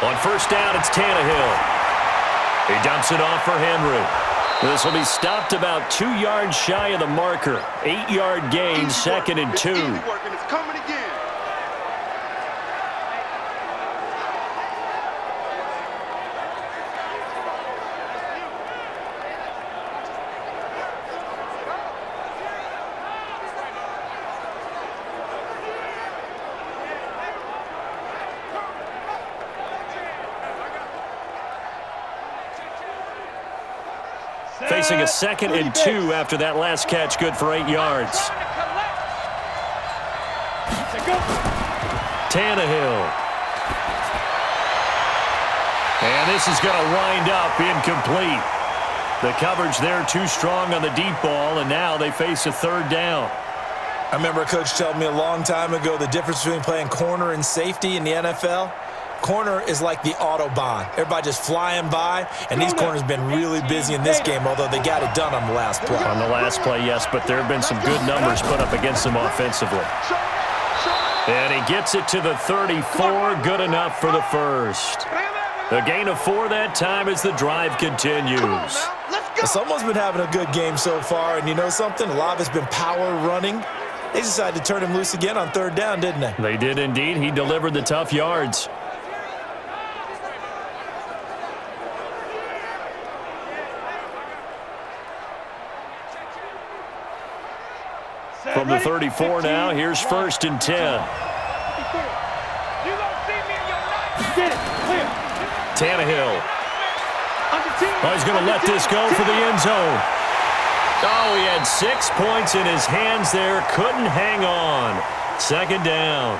On first down, it's Tannehill. He dumps it off for Henry. This will be stopped about 2 yards shy of the marker. 8-yard gain, 2nd and 2. It's coming again. Facing a 2nd and 2 after that last catch, good for 8 yards. Tannehill. And this is going to wind up incomplete. The coverage there too strong on the deep ball, and now they face a 3rd down. I remember a coach telling me a long time ago the difference between playing corner and safety in the NFL. Corner is like the Autobahn. Everybody just flying by, and these corners have been really busy in this game, although they got it done on the last play. On the last play, yes, but there have been some good numbers put up against them offensively. And he gets it to the 34, good enough for the first. A gain of 4 that time as the drive continues. Someone's been having a good game so far, and you know something? A lot of it's been power running. They decided to turn him loose again on 3rd down, didn't they? They did indeed. He delivered the tough yards. From the 34 now, here's 1st and 10. Tannehill. Oh, he's going to let this go for the end zone. Oh, he had 6 points in his hands there. Couldn't hang on. 2nd down.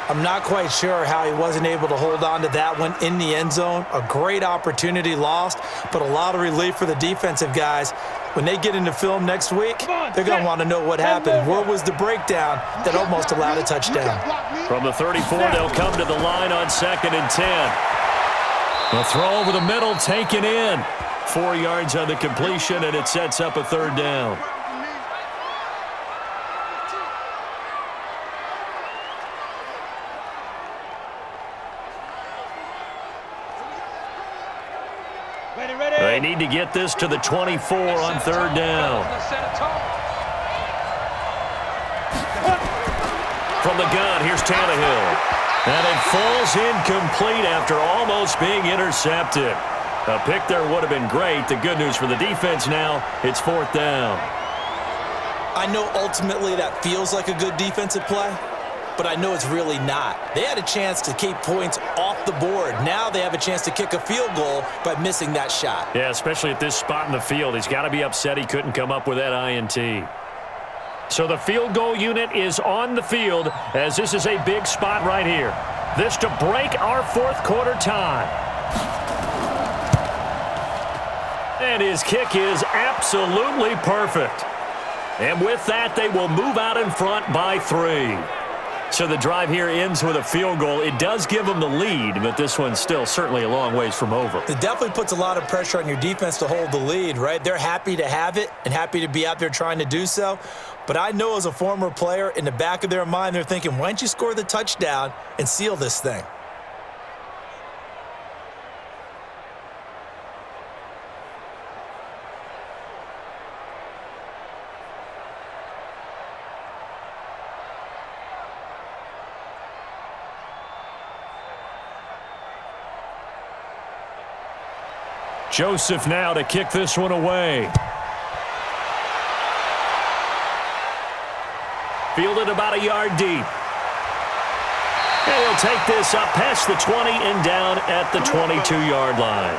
I'm not quite sure how he wasn't able to hold on to that one in the end zone. A great opportunity lost, but a lot of relief for the defensive guys. When they get into film next week, they're going to want to know what happened. Where was the breakdown that almost allowed a touchdown? From the 34, they'll come to the line on 2nd and 10. A throw over the middle, taken in. 4 yards on the completion, and it sets up a 3rd down. They need to get this to the 24 on 3rd down. From the gun, here's Tannehill. And it falls incomplete after almost being intercepted. A pick there would have been great. The good news for the defense now, it's 4th down. I know ultimately that feels like a good defensive play, but I know it's really not. They had a chance to keep points off the board. Now they have a chance to kick a field goal by missing that shot. Yeah, especially at this spot in the field. He's got to be upset he couldn't come up with that INT. So the field goal unit is on the field as this is a big spot right here. This to break our 4th quarter tie. And his kick is absolutely perfect. And with that, they will move out in front by 3. So the drive here ends with a field goal. It does give them the lead, but this one's still certainly a long ways from over. It definitely puts a lot of pressure on your defense to hold the lead, right? They're happy to have it and happy to be out there trying to do so. But I know as a former player, in the back of their mind, they're thinking, why don't you score the touchdown and seal this thing? Joseph now to kick this one away. Fielded about a yard deep. And he'll take this up past the 20 and down at the 22-yard line.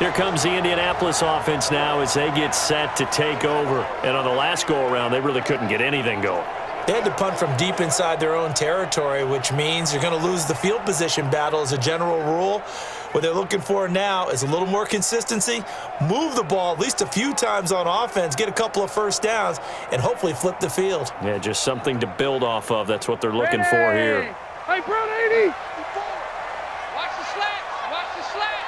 Here comes the Indianapolis offense now as they get set to take over. And on the last go-around, they really couldn't get anything going. They had to punt from deep inside their own territory, which means you're going to lose the field position battle as a general rule. What they're looking for now is a little more consistency, move the ball at least a few times on offense, get a couple of 1st downs, and hopefully flip the field. Yeah, just something to build off of. That's what they're looking for here. Hey, Brown 80. Watch the slat. Watch the slat.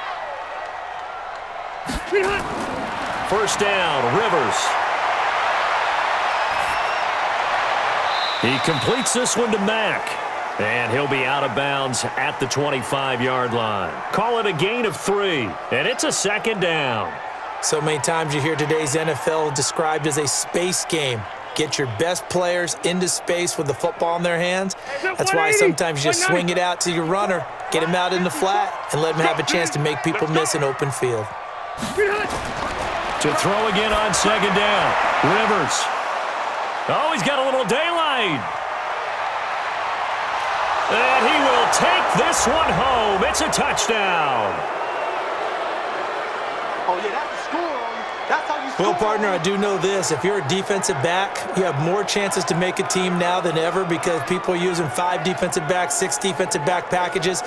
1st down, Rivers. He completes this one to Mack. And he'll be out of bounds at the 25-yard line. Call it a gain of 3. And it's a 2nd down. So many times you hear today's NFL described as a space game. Get your best players into space with the football in their hands. That's why sometimes you just swing it out to your runner, get him out in the flat, and let him have a chance to make people miss an open field. To throw again on 2nd down. Rivers. Oh, he's got a little daylight. And he will take this one home. It's a touchdown. Oh, yeah, that's the score on you. That's how you score. Well, partner, I do know this. If you're a defensive back, you have more chances to make a team now than ever because people are using 5 defensive backs, 6 defensive back packages.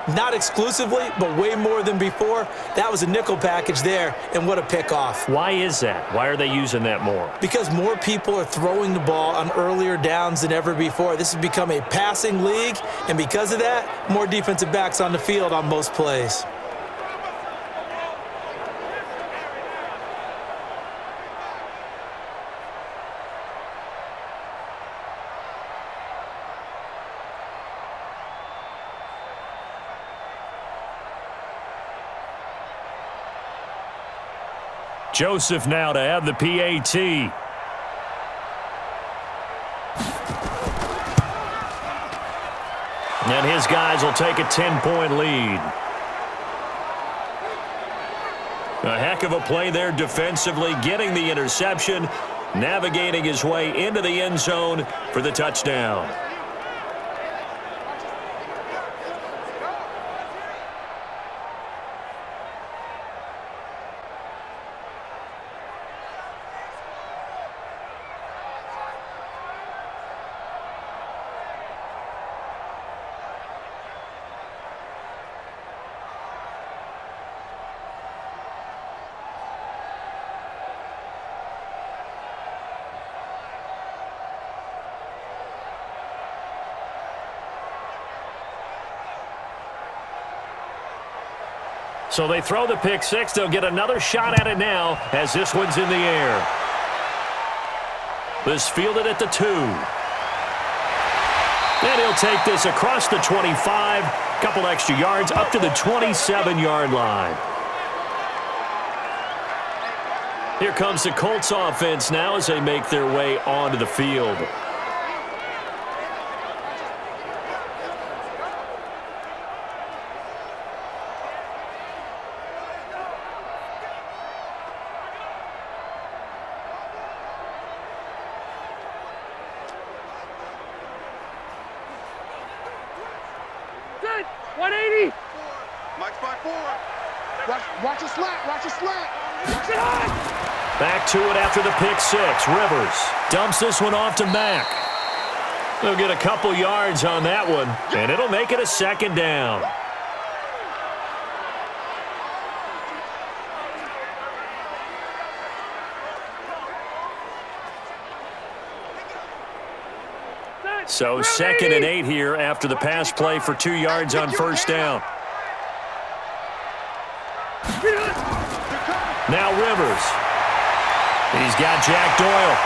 Not exclusively, but way more than before. That was a nickel package there, and what a pickoff. Why is that? Why are they using that more? Because more people are throwing the ball on earlier downs than ever before. This has become a passing league, and because of that, more defensive backs on the field on most plays. Joseph now to have the PAT. And his guys will take a 10-point lead. A heck of a play there defensively, getting the interception, navigating his way into the end zone for the touchdown. So they throw the pick six. They'll get another shot at it now as this one's in the air. This fielded at the 2. And he'll take this across the 25. Couple extra yards up to the 27-yard line. Here comes the Colts offense now as they make their way onto the field. Watch a slant. Watch a slant. Back to it after the pick six. Rivers dumps this one off to Mack. They'll get a couple yards on that one, and it'll make it a second down. So 2nd and 8 here after the pass play for 2 yards on first down. Now Rivers. He's got Jack Doyle.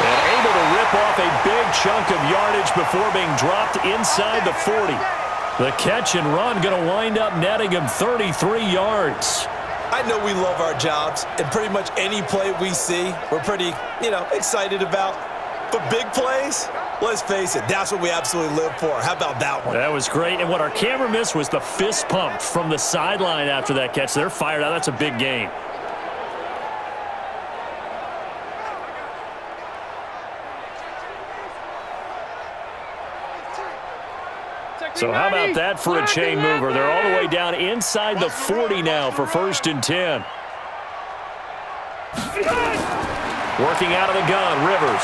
And able to rip off a big chunk of yardage before being dropped inside the 40. The catch and run going to wind up netting him 33 yards. I know we love our jobs, and pretty much any play we see, we're pretty, excited about. But big plays, let's face it, that's what we absolutely live for. How about that one? That was great. And what our camera missed was the fist pump from the sideline after that catch. They're fired out. That's a big gain. So how about that for a chain mover? They're all the way down inside the 40 now for 1st and 10. Working out of the gun, Rivers.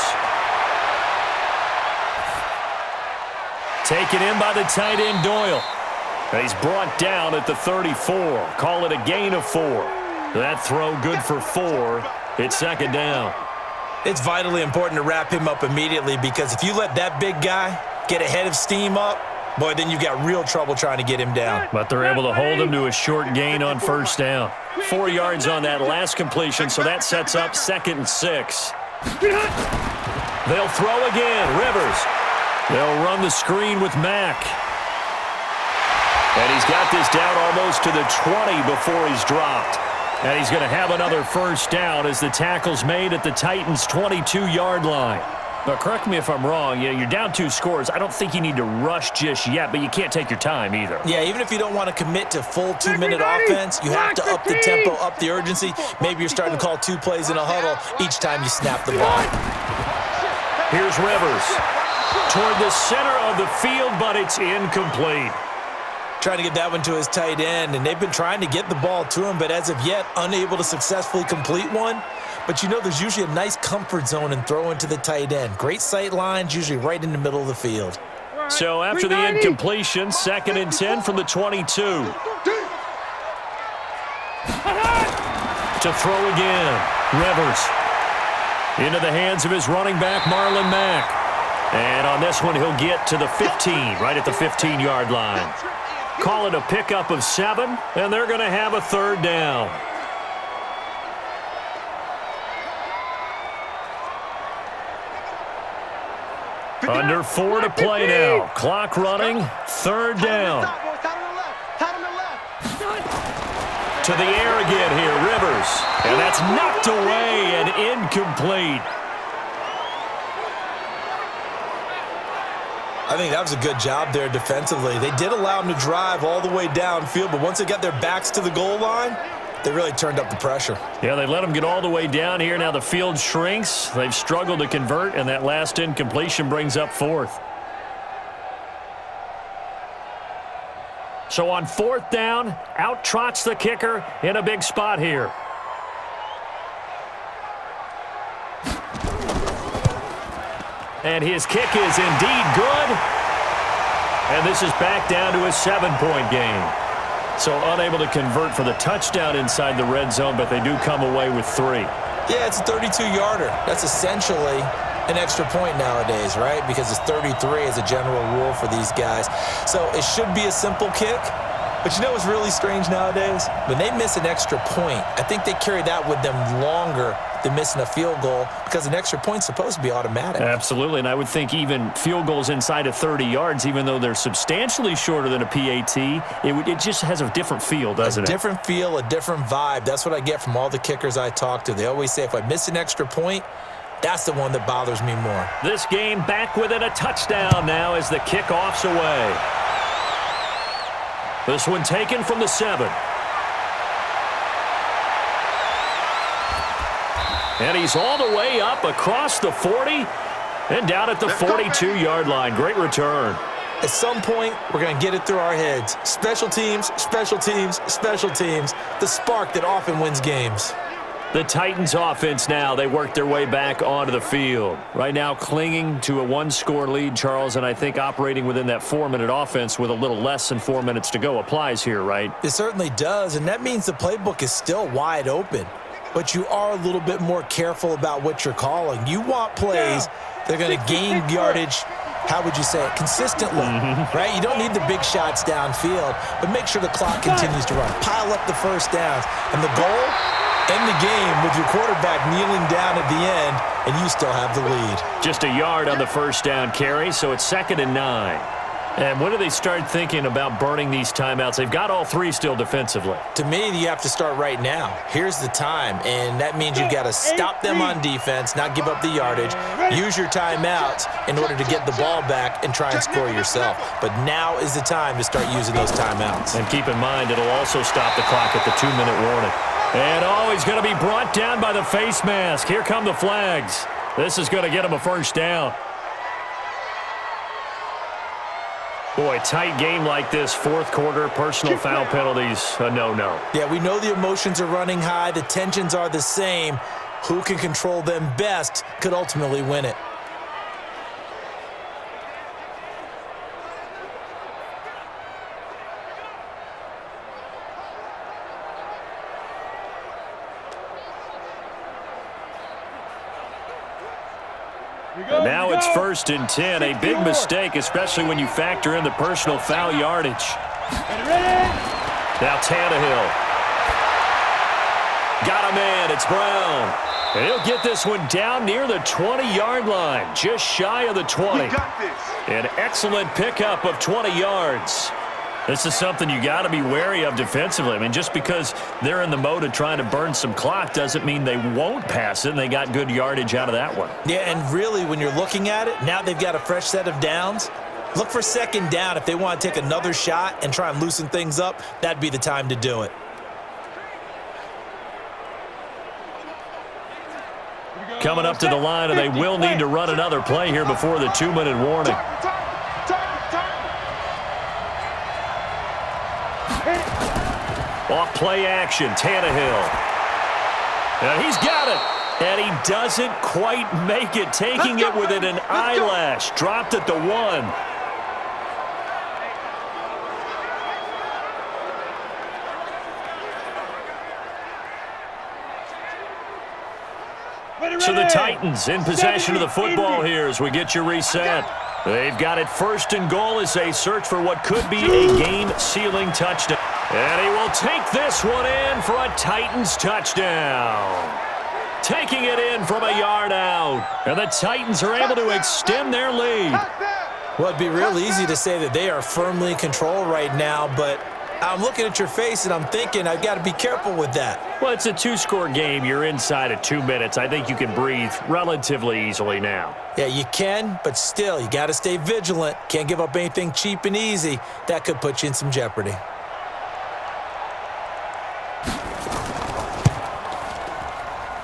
Taken in by the tight end, Doyle. And he's brought down at the 34. Call it a gain of 4. That throw good for 4. It's second down. It's vitally important to wrap him up immediately because if you let that big guy get ahead of steam up, boy, then you've got real trouble trying to get him down. But they're able to hold him to a short gain on first down. 4 yards on that last completion, so that sets up 2nd and 6. They'll throw again. Rivers. They'll run the screen with Mack. And he's got this down almost to the 20 before he's dropped. And he's going to have another first down as the tackle's made at the Titans' 22-yard line. Now, correct me if I'm wrong. You're down 2 scores. I don't think you need to rush just yet, but you can't take your time either. Yeah, even if you don't want to commit to full 2-minute offense, you have to up the tempo, up the urgency. Maybe you're starting to call 2 plays in a huddle each time you snap the ball. Here's Rivers. Toward the center of the field, but it's incomplete. Trying to get that one to his tight end, and they've been trying to get the ball to him, but as of yet, unable to successfully complete one. But there's usually a nice comfort zone in throwing to the tight end. Great sight lines, usually right in the middle of the field. All So after the incompletion, 2nd and 10 from the 22. To throw again, Rivers. Into the hands of his running back, Marlon Mack. And on this one, he'll get to the 15, right at the 15-yard line. Call it a pickup of 7, and they're going to have a 3rd down. Under 4 to play now. Clock running, 3rd down. To the air again here, Rivers. And that's knocked away and incomplete. I think that was a good job there defensively. They did allow them to drive all the way downfield, but once they got their backs to the goal line, they really turned up the pressure. Yeah, they let them get all the way down here. Now the field shrinks. They've struggled to convert, and that last incompletion brings up 4th. So on 4th down, out trots the kicker in a big spot here. And his kick is indeed good. And this is back down to a 7-point game. So unable to convert for the touchdown inside the red zone, but they do come away with 3. Yeah, it's a 32-yarder. That's essentially an extra point nowadays, right? Because it's 33 as a general rule for these guys. So it should be a simple kick. But you know what's really strange nowadays? When they miss an extra point, I think they carry that with them longer than missing a field goal because an extra point's supposed to be automatic. Absolutely, and I would think even field goals inside of 30 yards, even though they're substantially shorter than a PAT, it just has a different feel, doesn't it? A different feel, a different vibe. That's what I get from all the kickers I talk to. They always say if I miss an extra point, that's the one that bothers me more. This game back within a touchdown now as the kickoff's away. This one taken from the 7. And he's all the way up across the 40 and down at the 42-yard line. Great return. At some point, we're going to get it through our heads. Special teams, special teams, special teams. The spark that often wins games. The Titans offense now, they work their way back onto the field. Right now clinging to a 1-score lead, Charles, and I think operating within that 4-minute offense with a little less than 4 minutes to go applies here, right? It certainly does, and that means the playbook is still wide open. But you are a little bit more careful about what you're calling. You want plays that are going to gain yardage, how would you say it, consistently, right? You don't need the big shots downfield, but make sure the clock continues to run. Pile up the first downs. And the goal? End the game with your quarterback kneeling down at the end, and you still have the lead. Just a yard on the first down carry, so it's 2nd and 9. And when do they start thinking about burning these timeouts? They've got all 3 still defensively. To me, you have to start right now. Here's the time, and that means you've got to stop them on defense, not give up the yardage, use your timeouts in order to get the ball back and try and score yourself. But now is the time to start using those timeouts. And keep in mind, it'll also stop the clock at the 2-minute warning. And he's going to be brought down by the face mask. Here come the flags. This is going to get him a first down. Boy, tight game like this, 4th quarter, personal foul penalties, a no-no. Yeah, we know the emotions are running high. The tensions are the same. Who can control them best could ultimately win it. And now it's 1st and 10. A big mistake, especially when you factor in the personal foul yardage. Now Tannehill. Got a man. It's Brown. And he'll get this one down near the 20-yard line, just shy of the 20. An excellent pickup of 20 yards. This is something you got to be wary of defensively. I mean, just because they're in the mode of trying to burn some clock doesn't mean they won't pass it, and they got good yardage out of that one. Yeah, and really, when you're looking at it, now they've got a fresh set of downs. Look for 2nd down. If they want to take another shot and try and loosen things up, that'd be the time to do it. Coming up to the line, and they will need to run another play here before the 2-minute warning. Off play action, Tannehill. And he's got it. And he doesn't quite make it, taking it within an eyelash. Dropped at the 1. So the Titans in possession of the football here as we get you reset. They've got it first and goal as they search for what could be a game-sealing touchdown. And he will take this one in for a Titans touchdown. Taking it in from a yard out. And the Titans are able to extend their lead. Well, it'd be real easy to say that they are firmly in control right now, but I'm looking at your face and I'm thinking I've got to be careful with that. Well, it's a two-score game. You're inside of 2 minutes. I think you can breathe relatively easily now. Yeah, you can, but still, you got to stay vigilant. Can't give up anything cheap and easy. That could put you in some jeopardy.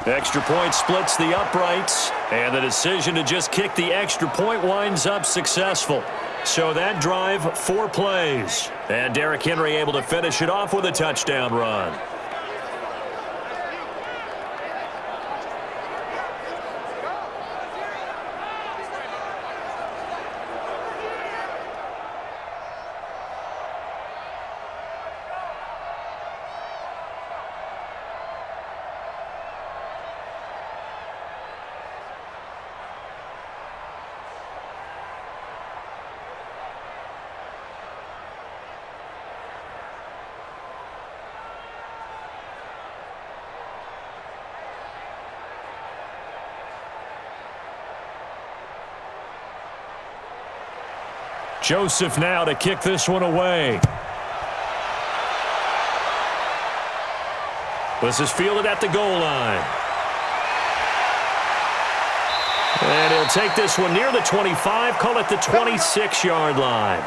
Extra point splits the uprights, and the decision to just kick the extra point winds up successful. So that drive, 4 plays. And Derrick Henry able to finish it off with a touchdown run. Joseph now to kick this one away. This is fielded at the goal line. And he'll take this one near the 25, call it the 26-yard line.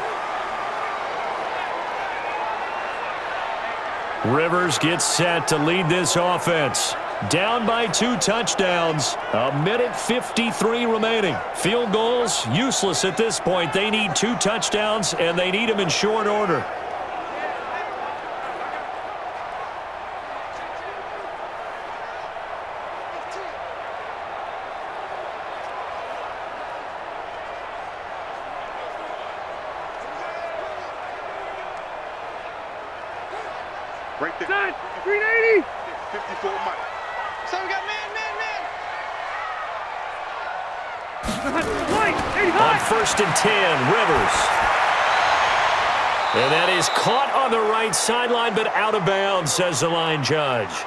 Rivers gets set to lead this offense. Down by 2 touchdowns. 1:53 remaining. Field goals, useless at this point. They need 2 touchdowns, and they need them in short order. Right there. 380. 54 Mike. So we got man. On 1st and 10, Rivers. And that is caught on the right sideline, but out of bounds, says the line judge.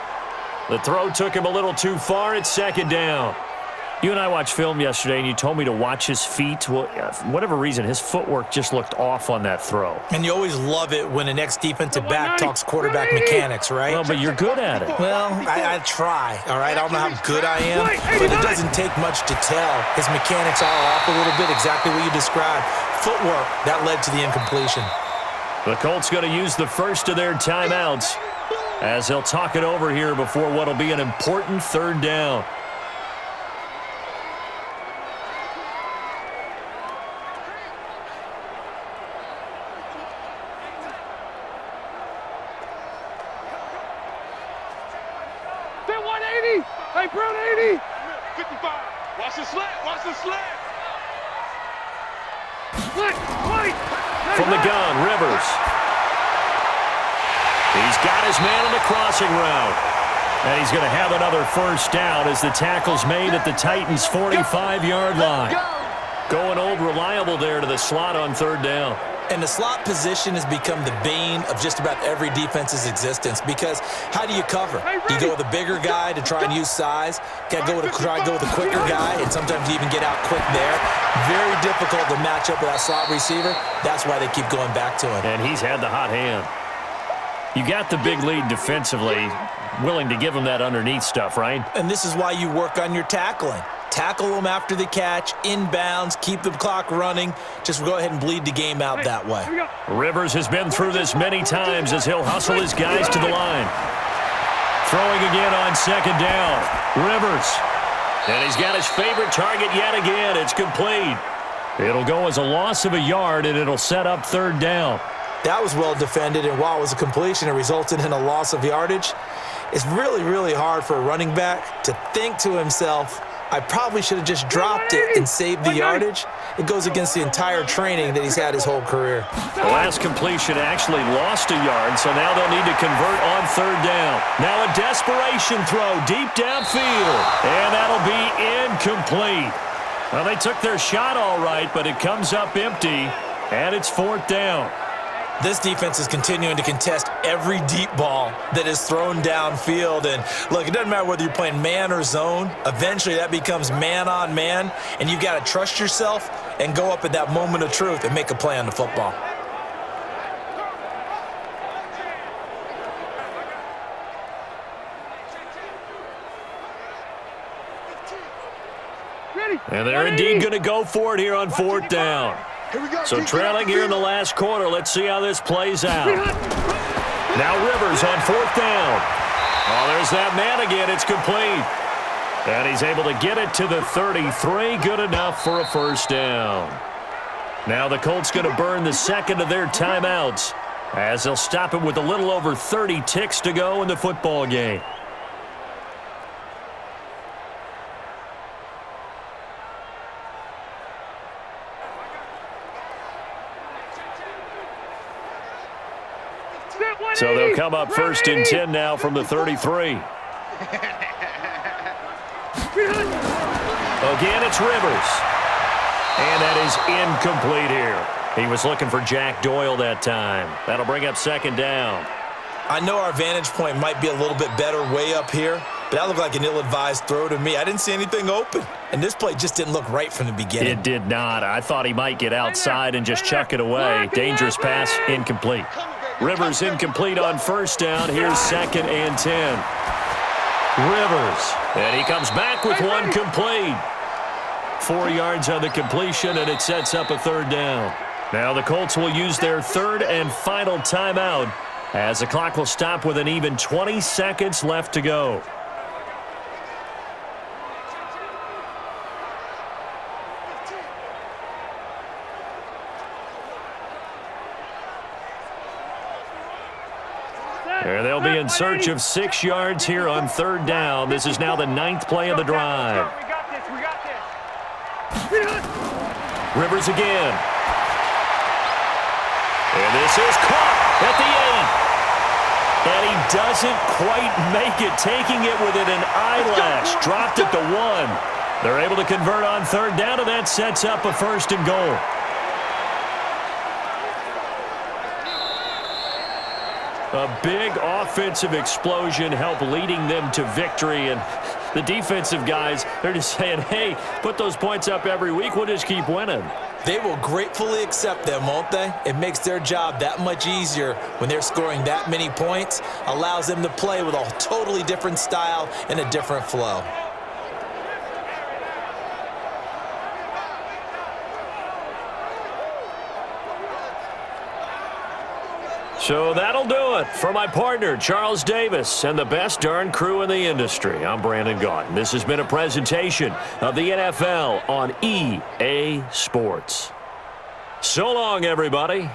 The throw took him a little too far. It's 2nd down. You and I watched film yesterday, and you told me to watch his feet. Well, for whatever reason, his footwork just looked off on that throw. And you always love it when the next defensive back talks quarterback mechanics, right? Well, but you're good at it. Well, I try, all right? I don't know how good I am, but it doesn't take much to tell. His mechanics are off a little bit, exactly what you described. Footwork, that led to the incompletion. The Colts going to use the first of their timeouts as they'll talk it over here before what will be an important 3rd down. Hey, Brown 80. 55. Watch the slant. Watch the slant. Slant. Right. From the gun, Rivers. He's got his man on the crossing route. And he's going to have another 1st down as the tackle's made at the Titans' 45-yard line. Going old reliable there to the slot on 3rd down. And the slot position has become the bane of just about every defense's existence because how do you cover? Do you go with a bigger guy to try and use size? Got to try and go with a quicker guy, and sometimes you even get out quick there. Very difficult to match up with that slot receiver. That's why they keep going back to him. And he's had the hot hand. You got the big lead defensively, willing to give him that underneath stuff, right? And this is why you work on your tackling. Tackle them after the catch, inbounds, keep the clock running. Just go ahead and bleed the game out that way. Rivers has been through this many times as he'll hustle his guys to the line. Throwing again on 2nd down. Rivers. And he's got his favorite target yet again. It's complete. It'll go as a loss of a yard, and it'll set up 3rd down. That was well defended, and while it was a completion, it resulted in a loss of yardage. It's really, really hard for a running back to think to himself, I probably should have just dropped it and saved the yardage. It goes against the entire training that he's had his whole career. The last completion actually lost a yard, so now they'll need to convert on third down. Now a desperation throw deep downfield, and that'll be incomplete. Well, they took their shot all right, but it comes up empty, and it's fourth down. This defense is continuing to contest every deep ball that is thrown downfield. And, look, it doesn't matter whether you're playing man or zone. Eventually, that becomes man on man, and you've got to trust yourself and go up at that moment of truth and make a play on the football. And they're indeed going to go for it here on fourth down. So trailing here in the last quarter. Let's see how this plays out. Now Rivers on fourth down. Oh, there's that man again. It's complete. And he's able to get it to the 33. Good enough for a first down. Now the Colts going to burn the second of their timeouts as they'll stop it with a little over 30 ticks to go in the football game. So they'll come up first and 10 now from the 33. Again, it's Rivers. And that is incomplete here. He was looking for Jack Doyle that time. That'll bring up second down. I know our vantage point might be a little bit better way up here, but that looked like an ill-advised throw to me. I didn't see anything open, and this play just didn't look right from the beginning. It did not. I thought he might get outside and just chuck it away. Dangerous pass, incomplete. Rivers incomplete on first down. Here's second and 10. Rivers, and he comes back with one complete. 4 yards on the completion, and it sets up a third down. Now the Colts will use their third and final timeout as the clock will stop with an even 20 seconds left to go. And they'll be in search of 6 yards here on third down. This is now the 9th play of the drive. We got this. Rivers again. And this is caught at the 8. And he doesn't quite make it, taking it within an eyelash. Dropped it to 1. They're able to convert on third down, and that sets up a first and goal. A big offensive explosion helped leading them to victory, and the defensive guys, they're just saying, hey, put those points up every week, we'll just keep winning. They will gratefully accept them, won't they? It makes their job that much easier when they're scoring that many points, allows them to play with a totally different style and a different flow. So that'll do it for my partner, Charles Davis, and the best darn crew in the industry. I'm Brandon Gaudin. This has been a presentation of the NFL on EA Sports. So long, everybody.